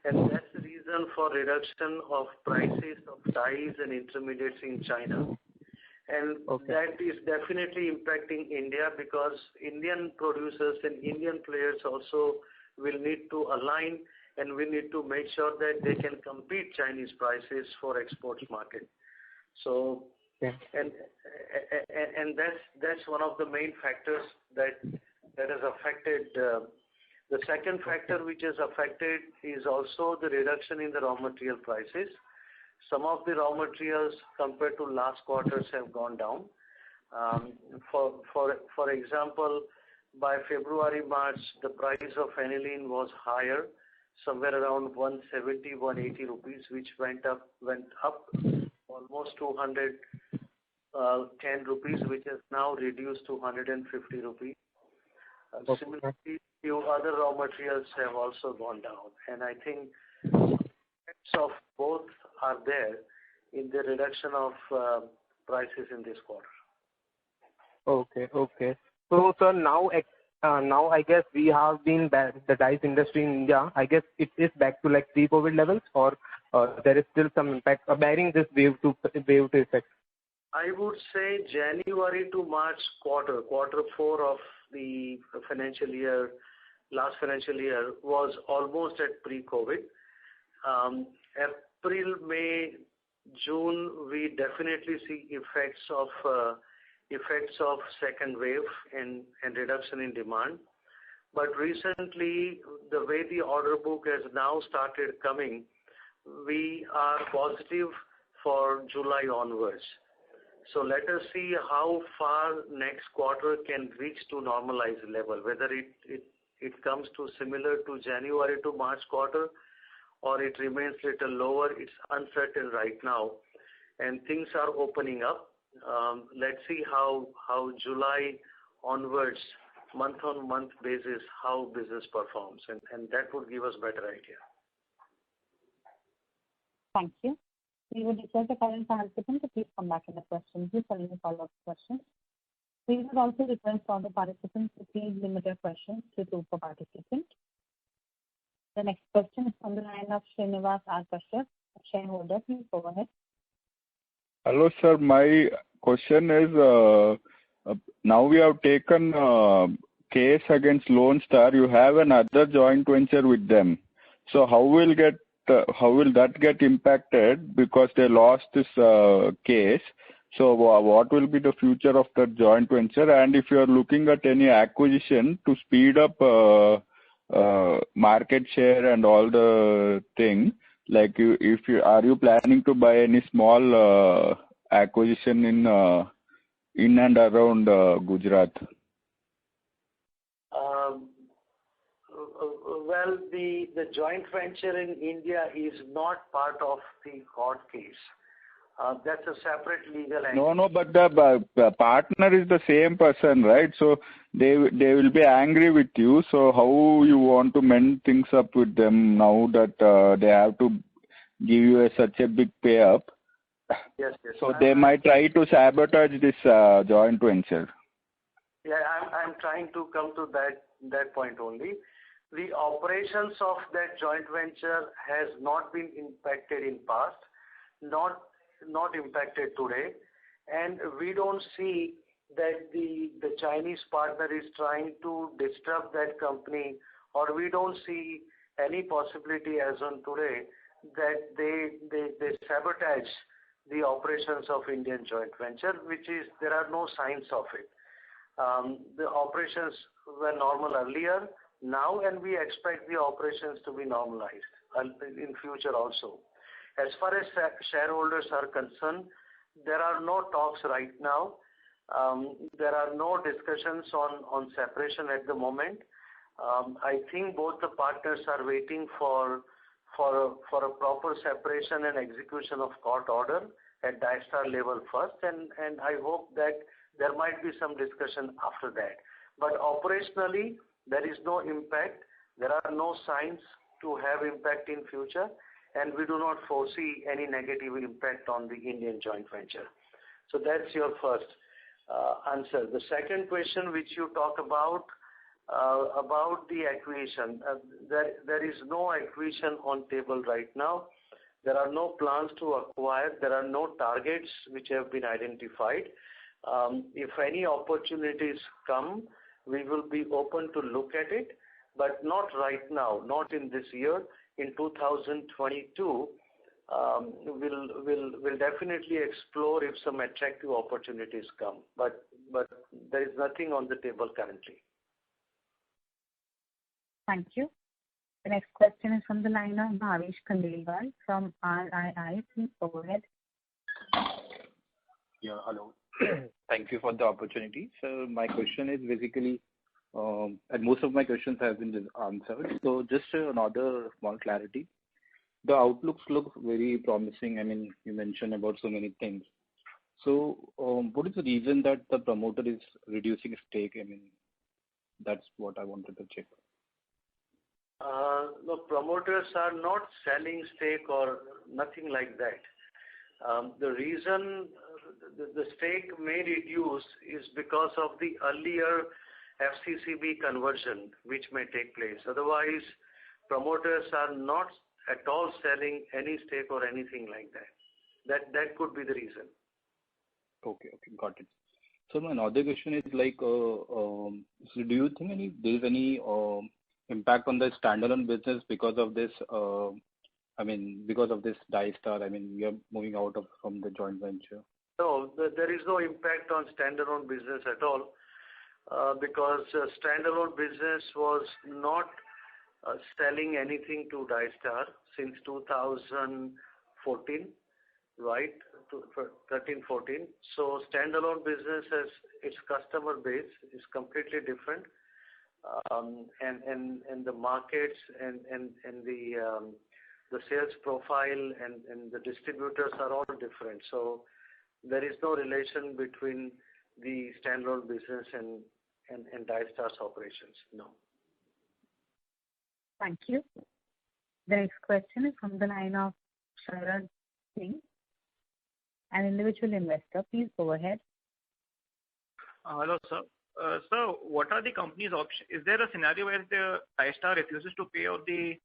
And that's the reason for reduction of prices of dyes and intermediates in China. And that is definitely impacting India, because Indian producers and Indian players also will need to align, and we need to make sure that they can compete Chinese prices for export market. So, and that's one of the main factors that has affected. The second factor which has affected is also the reduction in the raw material prices. Some of the raw materials compared to last quarters have gone down. For example, by February, March, the price of aniline was higher, somewhere around 170, 180 rupees, which went up almost 210 rupees, which has now reduced to 150 rupees. Similarly, few other raw materials have also gone down, and I think effects of both are there in the reduction of prices in this quarter. Okay. So, sir, now I guess we have been the dyes industry in India. I guess it is back to like pre-COVID levels, or there is still some impact bearing this wave to effect. I would say January to March quarter 4 of the last financial year was almost at pre-COVID. April, May, June, we definitely see effects of second wave and reduction in demand. But recently, the way the order book has now started coming, we are positive for July onwards. So let us see how far next quarter can reach to normalized level, whether it comes to similar to January to March quarter, or it remains little lower. It's uncertain right now, and things are opening up. Let's see how July onwards, month-on-month basis, how business performs, and that would give us better idea. Thank you. We would request the current participant to please come back in the question queue for any follow-up questions. We would also request all the participants to please limit their questions to 2 per participant. The next question is from the line of Srinivas R. Kashyap, shareholder. Please go ahead. Hello, sir. My question is, now we have taken case against Lone Star, you have another joint venture with them. So how will that get impacted because they lost this case? So what will be the future of that joint venture? And if you are looking at any acquisition to speed up market share and all the thing, like are you planning to buy any small acquisition in and around Gujarat? Well, the joint venture in India is not part of the court case. That's a separate legal entity. No, but the partner is the same person, right? So they will be angry with you. So how you want to mend things up with them now that they have to give you such a big pay up? Yes. So they might try to sabotage this joint venture. Yeah, I'm trying to come to that point only. The operations of that joint venture has not been impacted in past, not impacted today, and we don't see that the Chinese partner is trying to disturb that company, or we don't see any possibility as on today that they sabotage the operations of Indian joint venture, which is there are no signs of it. The operations were normal earlier now, and we expect the operations to be normalized in future also. As far as shareholders are concerned, there are no talks right now. There are no discussions on separation at the moment. I think both the partners are waiting for a proper separation and execution of court order at Daistar level first, and I hope that there might be some discussion after that. But operationally, there is no impact. There are no signs to have impact in future, and we do not foresee any negative impact on the Indian joint venture. So that's your first answer. The second question which you talk about the acquisition, there is no acquisition on table right now. There are no plans to acquire. There are no targets which have been identified. If any opportunities come, we will be open to look at it, but not right now, not in this year. In 2022, we'll definitely explore if some attractive opportunities come, but there is nothing on the table currently. Thank you. The next question is from the line of Bhavesh Khandelwal from RII. Please go ahead. Yeah, hello. Thank you for the opportunity. So my question is basically, and most of my questions have been answered. So just another small clarity. The outlooks look very promising. I mean, you mentioned about so many things. So what is the reason that the promoter is reducing stake? I mean, that's what I wanted to check. No, promoters are not selling stake or nothing like that. The reason the stake may reduce is because of the earlier FCCB conversion which may take place. Otherwise, promoters are not at all selling any stake or anything like that. That could be the reason. Okay, got it. So my another question is like, so do you think there is any impact on the standalone business because of this? Because of this Daistar? I mean, we are moving out from the joint venture. No, there is no impact on standalone business at all, because standalone business was not selling anything to Daistar since 2014, right? 13-14. So standalone business has its customer base is completely different, and the markets and the sales profile and the distributors are all different. So there is no relation between the standalone business and Daistar's operations. No. Thank you. The next question is from the line of Sharad Singh, an individual investor. Please go ahead. Hello, sir. So, what are the company's options? Is there a scenario where the Daistar refuses to pay out the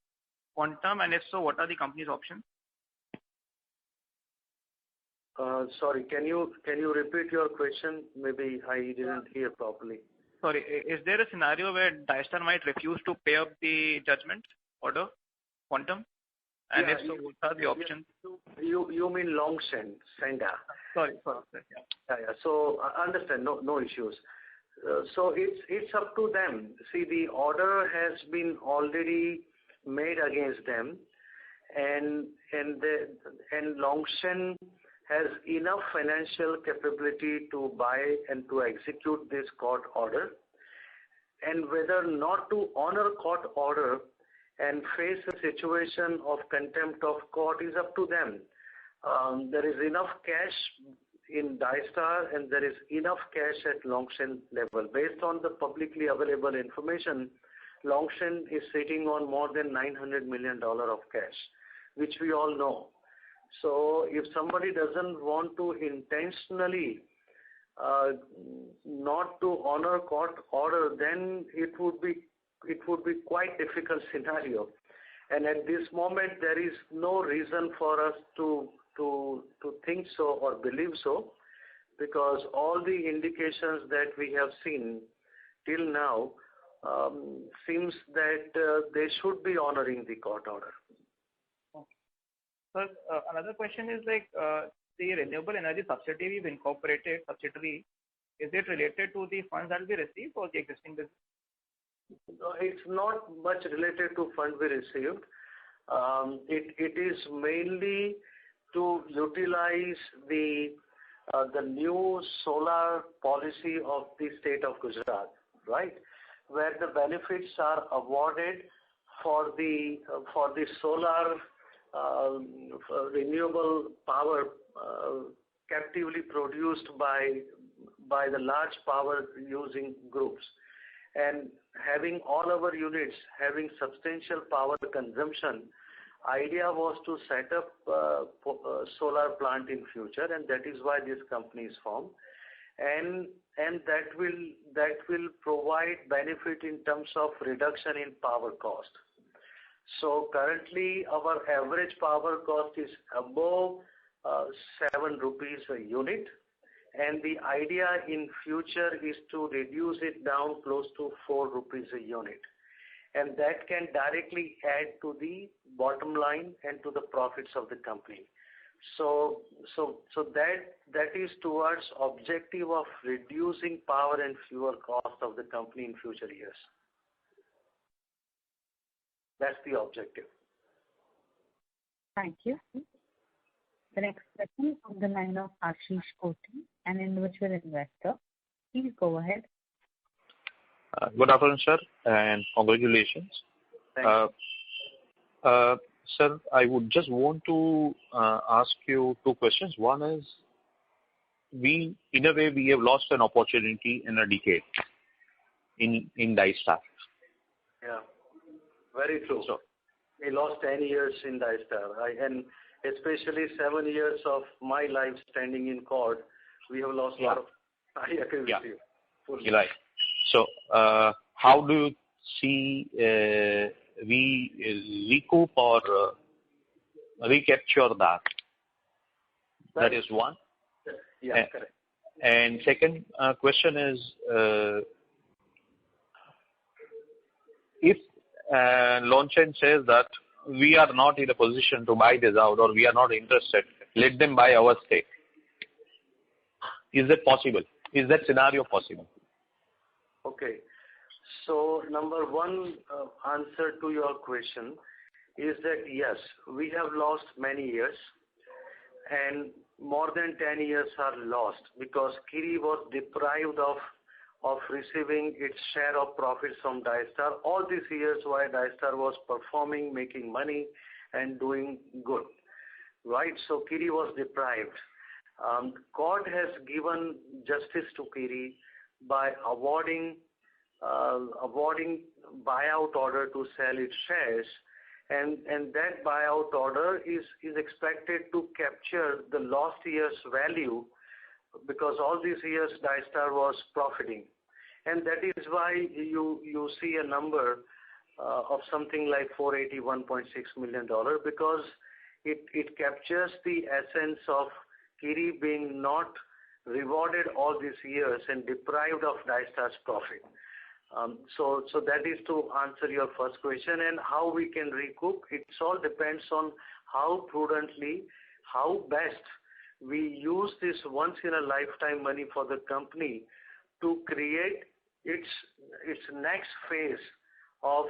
quantum, and if so, what are the company's options? Sorry, can you repeat your question? Maybe I didn't hear properly. Sorry, is there a scenario where Dystar might refuse to pay up the judgment order quantum? And if so, what are the options? You mean Longshan, Senda? Sorry. Yeah. So I understand. No issues. So it's up to them. See, the order has been already made against them, and Longshan has enough financial capability to buy and to execute this court order. And whether not to honor court order and face a situation of contempt of court is up to them. There is enough cash in Dystar and there is enough cash at Longshan level. Based on the publicly available information, Longshan is sitting on more than $900 million of cash, which we all know. So if somebody doesn't want to intentionally not to honor court order, then it would be quite difficult scenario. And at this moment, there is no reason for us to think so or believe so, because all the indications that we have seen till now seems that they should be honoring the court order. Sir, another question is like the renewable energy subsidiary we've incorporated, is it related to the funds that we receive or the existing business? No, it's not much related to fund we received. It is mainly to utilize the new solar policy of the state of Gujarat, right? Where the benefits are awarded for the solar renewable power captively produced by the large power using groups. And having all our units having substantial power consumption, idea was to set up a solar plant in future, and that is why this company is formed. And that will provide benefit in terms of reduction in power cost. So currently our average power cost is above 7 rupees a unit, and the idea in future is to reduce it down close to 4 rupees a unit, and that can directly add to the bottom line and to the profits of the company. So that is towards objective of reducing power and fuel cost of the company in future years. That's the objective. Thank you. The next question is from the line of Ashish Koti, an individual investor. Please go ahead. Good afternoon, sir, and congratulations. Thank you. Sir, I would just want to ask you two questions. One is, in a way, we have lost an opportunity in a decade in Dystar. Yeah, very true. So, we lost 10 years in Dystar, and especially 7 years of my life standing in court, we have lost a lot of. I agree with you. Fully. Right. So, how do you see we recoup or recapture that? That is one. Yeah, correct. And second question is, if Longshan says that we are not in a position to buy this out or we are not interested, let them buy our stake. Is that possible? Is that scenario possible? Okay. So number one answer to your question is that yes, we have lost many years, and more than 10 years are lost because Kiri was deprived of receiving its share of profits from Dystar all these years while Dystar was performing, making money and doing good, right? So Kiri was deprived. Court has given justice to Kiri by awarding buyout order to sell its shares, and that buyout order is expected to capture the lost year's value because all these years Dystar was profiting, and that is why you see a number of something like $481.6 million because it captures the essence of Kiri being not rewarded all these years and deprived of Dystar's profit. So that is to answer your first question, and how we can recoup. It all depends on how prudently, how best we use this once in a lifetime money for the company to create its next phase of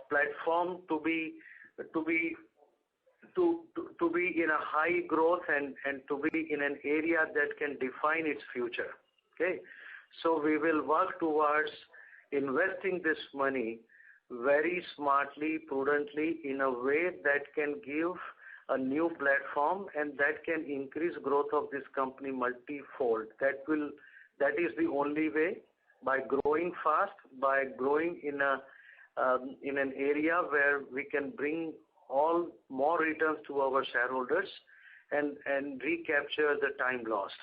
platform to be in a high growth and to be in an area that can define its future. Okay, so we will work towards investing this money very smartly, prudently, in a way that can give a new platform and that can increase growth of this company multi-fold. That is the only way, by growing fast, by growing in an area where we can bring all more returns to our shareholders and recapture the time lost.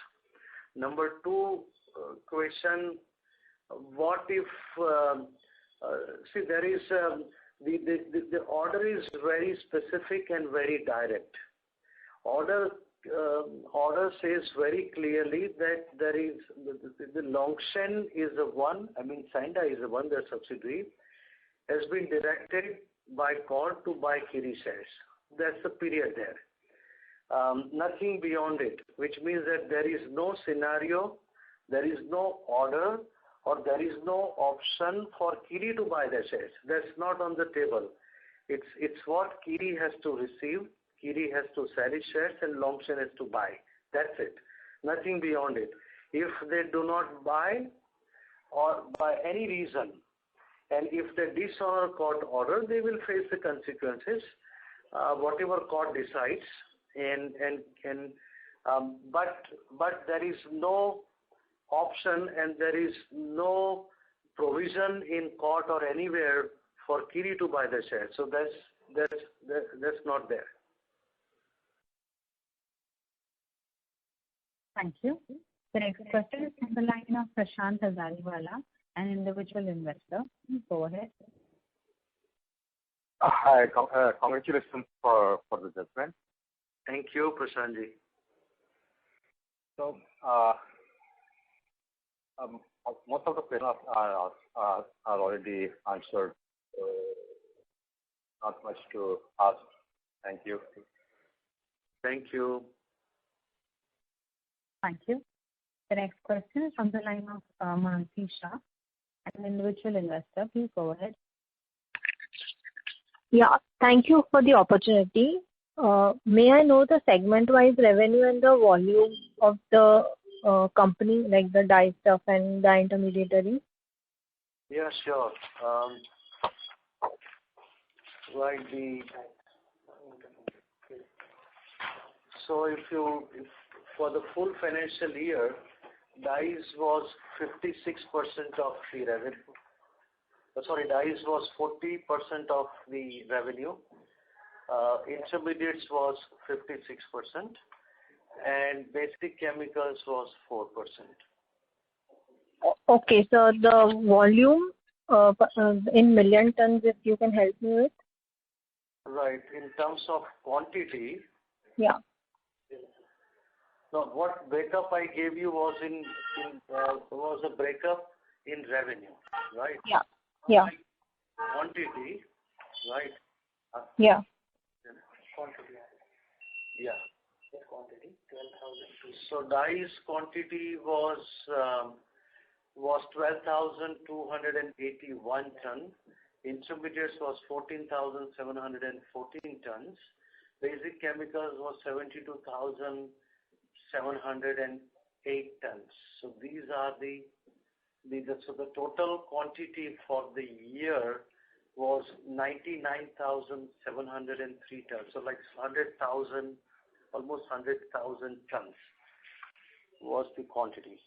Number two question, what if see, there is the order is very specific and very direct. Order says very clearly that there is the Longshan is the one, I mean Sanda is the one, their subsidiary, has been directed by court to buy Kiri shares. That's the period there. Nothing beyond it, which means that there is no scenario, there is no order, or there is no option for Kiri to buy their shares. That's not on the table. It's what Kiri has to receive. Kiri has to sell its shares and Longshan has to buy. That's it. Nothing beyond it. If they do not buy, or by any reason, and if they dishonor court order, they will face the consequences, whatever court decides. But there is no option and there is no provision in court or anywhere for Kiri to buy the shares. So that's not there. Thank you. The next question is from the line of Prashant Hazariwala, an individual investor. Please go ahead. Hi, congratulations for the judgment. Thank you, Prashantji. So, most of the questions are already answered. Not much to ask. Thank you. Thank you. Thank you. The next question is from the line of Mansi Shah, an individual investor. Please go ahead. Yeah, thank you for the opportunity. May I know the segment-wise revenue and the volume of the company, like the dye stuff and the intermediaries? Yeah, sure. So if for the full financial year, dyes was 56% of the revenue. Dyes was 40% of the revenue. Intermediates was 56%, and basic chemicals was 4%. Okay, so the volume in million tons, if you can help me with. Right. In terms of quantity. Yeah. No, what breakup I gave you was was a breakup in revenue, right? Yeah. Yeah. Quantity, right? Yeah. Quantity. Yeah. Quantity 12,000. So dyes quantity was 12,281 tons. Intermediates was 14,714 tons. Basic chemicals was 72,708 tons. So these are the total quantity for the year was 99,703 tons. So like 100,000, almost 100,000 tons was the quantity.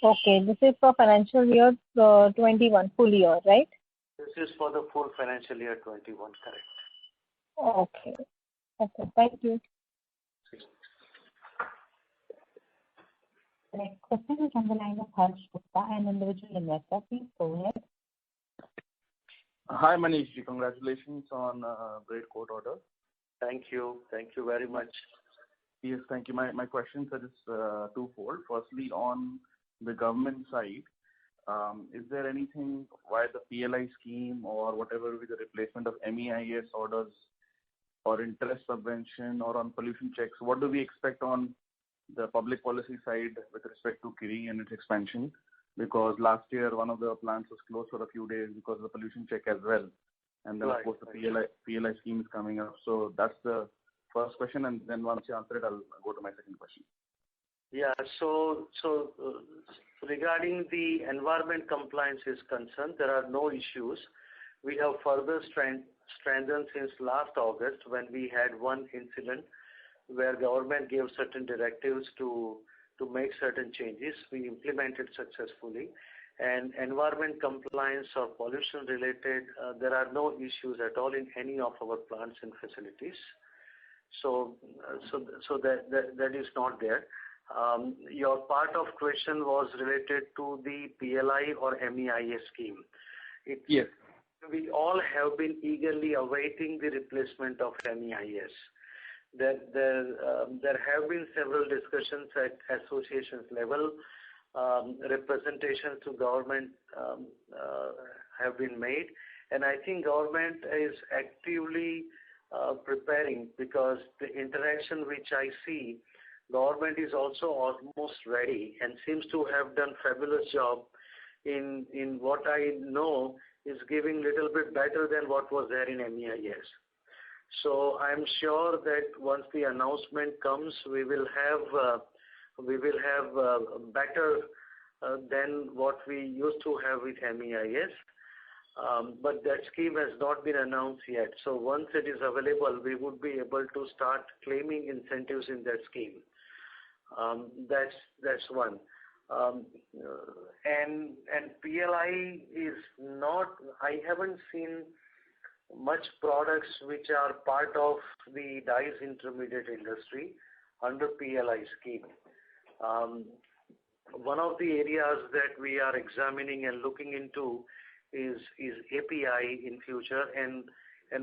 Okay, this is for financial year 21, full year, right? This is for the full financial year 21, correct. Okay. Okay, thank you. The next question is on the line of Harsh Gupta, an individual investor. Please go ahead. Hi, Manish. Congratulations on a great court order. Thank you. Thank you very much. Yes, thank you. My questions are just twofold. Firstly, on the government side, is there anything via the PLI scheme or whatever with the replacement of MEIS orders or interest subvention or on pollution checks? What do we expect on the public policy side with respect to Kiri and its expansion? Because last year one of the plants was closed for a few days because of the pollution check as well. And then of course the PLI scheme is coming up. So that's the first question, and then once you answer it, I'll go to my second question. Yeah. So regarding the environment compliance is concerned, there are no issues. We have further strengthened since last August when we had one incident where government gave certain directives to make certain changes. We implemented successfully. And environment compliance or pollution related, there are no issues at all in any of our plants and facilities. So that is not there. Your part of question was related to the PLI or MEIS scheme. Yes. We all have been eagerly awaiting the replacement of MEIS. There have been several discussions at associations level. Representations to government have been made, and I think government is actively preparing, because the interaction which I see, government is also almost ready and seems to have done fabulous job in what I know is giving little bit better than what was there in MEIS. So I'm sure that once the announcement comes, we will have better than what we used to have with MEIS. But that scheme has not been announced yet. So once it is available, we would be able to start claiming incentives in that scheme. That's one. And PLI is not, I haven't seen much products which are part of the dyes intermediate industry under PLI scheme. One of the areas that we are examining and looking into is API in future, and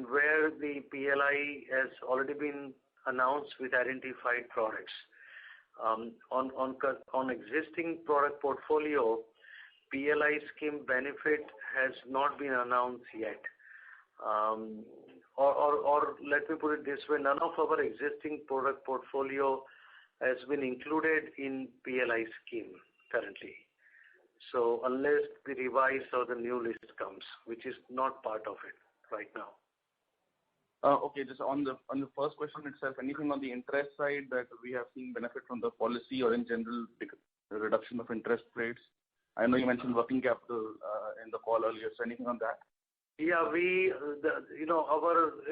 where the PLI has already been announced with identified products. On existing product portfolio, PLI scheme benefit has not been announced yet. Or let me put it this way, none of our existing product portfolio has been included in PLI scheme currently. So unless the revised or the new list comes, which is not part of it right now. Okay, just on the first question itself, anything on the interest side that we have seen benefit from the policy or in general reduction of interest rates? I know you mentioned working capital in the call earlier, so anything on that? Yeah,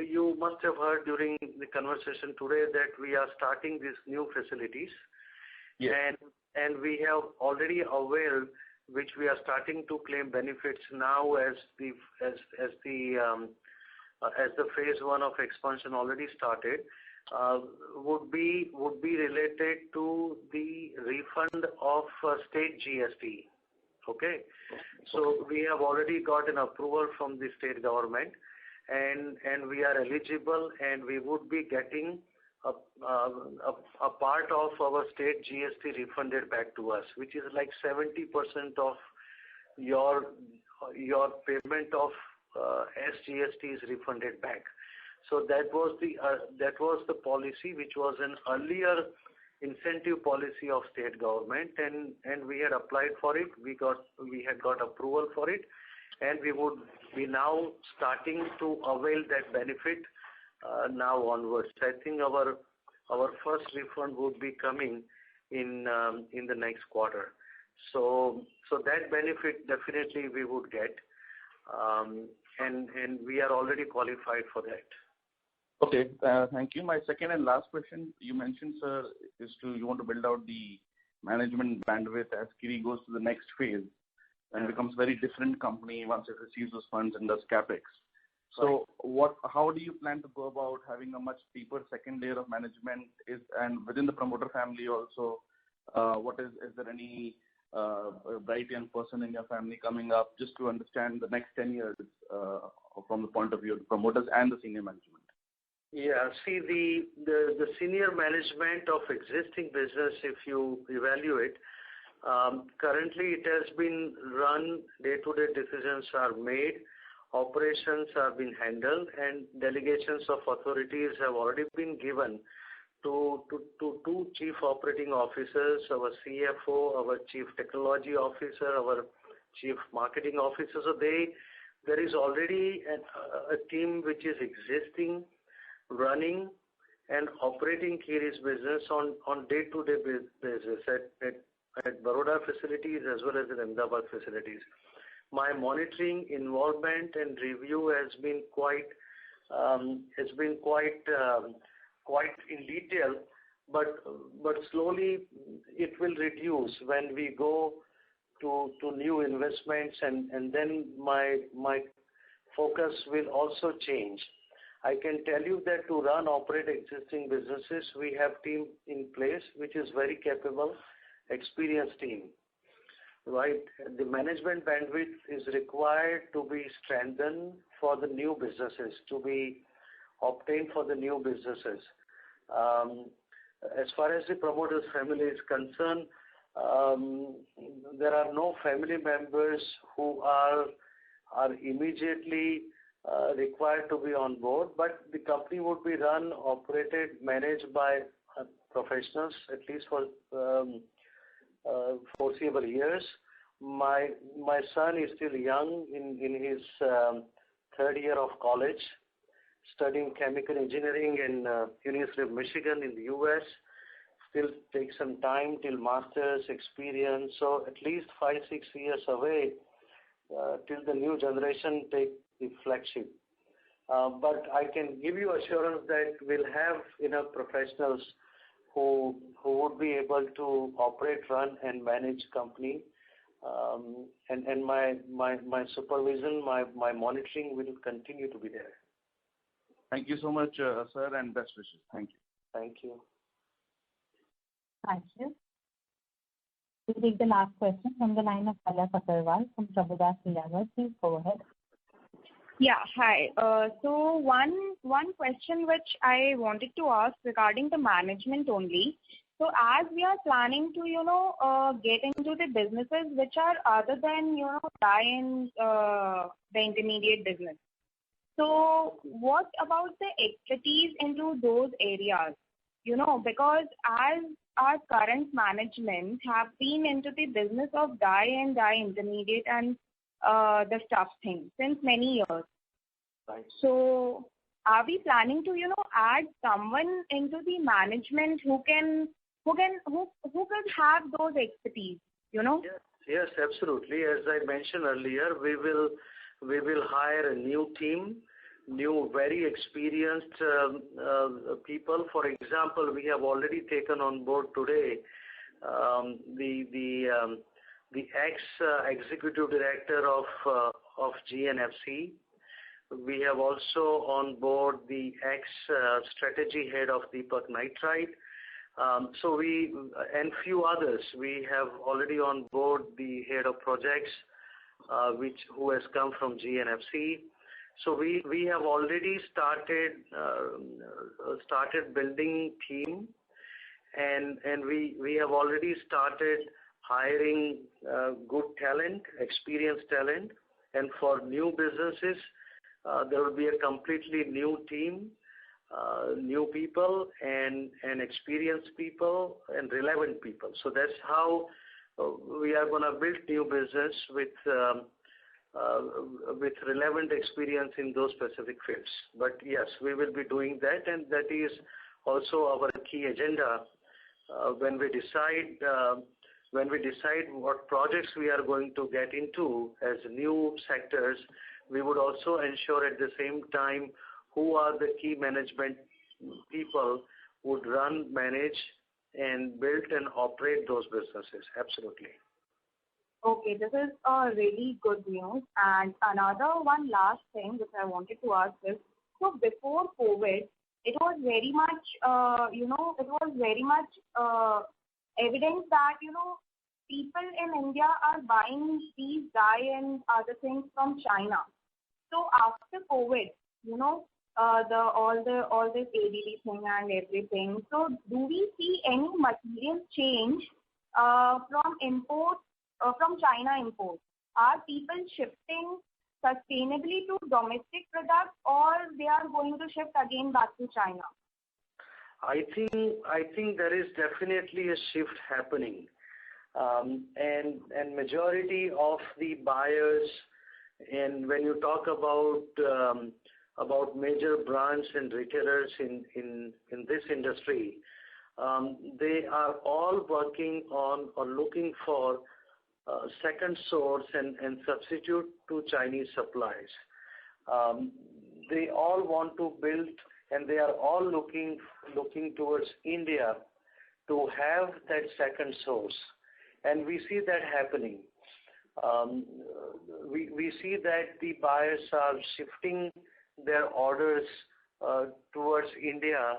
you must have heard during the conversation today that we are starting these new facilities. Yes. And we have already availed, which we are starting to claim benefits now as the phase one of expansion already started, would be related to the refund of state GST. Okay, so we have already got an approval from the state government, and we are eligible, and we would be getting a part of our state GST refunded back to us, which is like 70% of your payment of SGST is refunded back. So that was the policy, which was an earlier incentive policy of state government, and we had applied for it. We had got approval for it, and we would be now starting to avail that benefit now onwards. I think our first refund would be coming in the next quarter. So that benefit definitely we would get, and we are already qualified for that. Okay, thank you. My second and last question, you mentioned, sir, you want to build out the management bandwidth as Kiri goes to the next phase and becomes a very different company once it receives those funds and does capex. So how do you plan to go about having a much deeper second layer of management and within the promoter family also? Is there any bright young person in your family coming up, just to understand the next 10 years from the point of view of the promoters and the senior management? Yeah. See, the senior management of existing business, if you evaluate, currently it has been run, day-to-day decisions are made, operations have been handled, and delegations of authorities have already been given to two chief operating officers, our CFO, our chief technology officer, our chief marketing officer. So there is already a team which is existing, running and operating Kiri's business on day-to-day basis at Baroda facilities as well as at Ahmedabad facilities. My monitoring, involvement and review has been quite in detail, but slowly it will reduce when we go to new investments, and then my focus will also change. I can tell you that to run, operate existing businesses, we have team in place which is very capable, experienced team. Right? The management bandwidth is required to be strengthened for the new businesses, to be obtained for the new businesses. As far as the promoter's family is concerned, there are no family members who are immediately required to be on board, but the company would be run, operated, managed by professionals at least for foreseeable years. My son is still young, in his third year of college, studying chemical engineering in University of Michigan in the US. Still takes some time till master's experience, so at least 5-6 years away till the new generation take the flagship. But I can give you assurance that we'll have enough professionals who would be able to operate, run and manage company. And my supervision, my monitoring will continue to be there. Thank you so much, sir, and best wishes. Thank you. Thank you. Thank you. We'll take the last question from the line of Palak Agarwal from Prabhudas Lilladher. Please go ahead. Yeah, hi. So one question which I wanted to ask regarding the management only. So as we are planning to, get into the businesses which are other than, dye and the intermediate business. So what about the expertise into those areas? Because as our current management have been into the business of dye and dye intermediate and the stuff thing since many years. Right. So are we planning to, add someone into the management who could have those expertise, Yes, absolutely. As I mentioned earlier, we will hire a new team, new very experienced people. For example, we have already taken on board today the ex-executive director of GNFC. We have also on board the ex-strategy head of Deepak Nitrite. So and few others. We have already on board the head of projects, who has come from GNFC. So we have already started building team, and we have already started hiring good talent, experienced talent, and for new businesses, there will be a completely new team, new people and experienced people and relevant people. So that's how we are going to build new business with relevant experience in those specific fields. But yes, we will be doing that, and that is also our key agenda when we decide what projects we are going to get into as new sectors. We would also ensure at the same time who are the key management people who would run, manage, and build and operate those businesses. Absolutely. Okay, this is really good news. And another one last thing which I wanted to ask is, so before COVID, it was very much, evident that, people in India are buying these dye and other things from China. So after COVID, all this ADD thing and everything. So do we see any material change from China import? Are people shifting sustainably to domestic products, or they are going to shift again back to China? I think there is definitely a shift happening, and majority of the buyers, and when you talk about major brands and retailers in this industry, they are all working on or looking for second source and substitute to Chinese supplies. They all want to build, and they are all looking towards India to have that second source, and we see that happening. We see that the buyers are shifting their orders towards India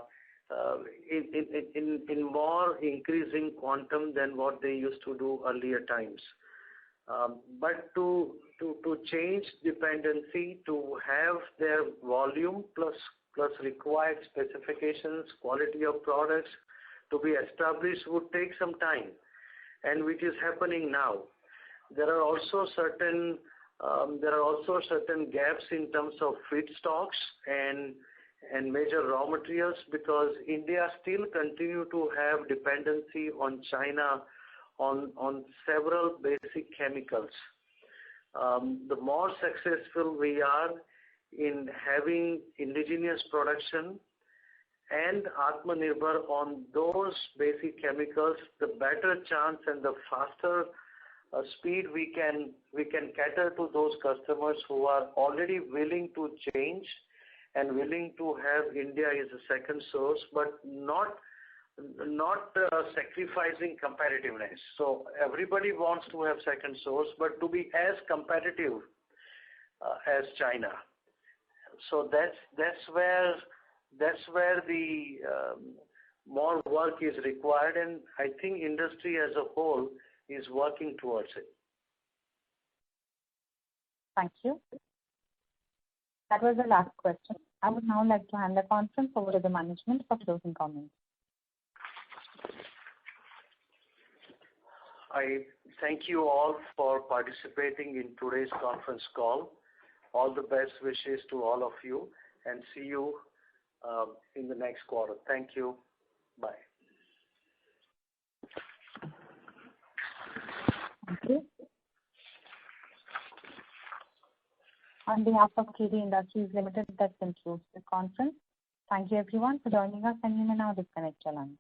in more increasing quantum than what they used to do earlier times. But to change dependency, to have their volume plus required specifications, quality of products to be established would take some time, and which is happening now. There are also certain gaps in terms of feedstocks and major raw materials, because India still continue to have dependency on China on several basic chemicals. The more successful we are in having indigenous production and Atmanirbhar on those basic chemicals, the better chance and the faster speed we can cater to those customers who are already willing to change and willing to have India as a second source, but not sacrificing competitiveness. So everybody wants to have second source, but to be as competitive as China. So that's where the more work is required, and I think industry as a whole is working towards it. Thank you. That was the last question. I would now like to hand the conference over to the management for closing comments. I thank you all for participating in today's conference call. All the best wishes to all of you, and see you in the next quarter. Thank you. Bye. Thank you. On behalf of KD Industries Limited, that concludes the conference. Thank you everyone for joining us, and you may now disconnect your lines.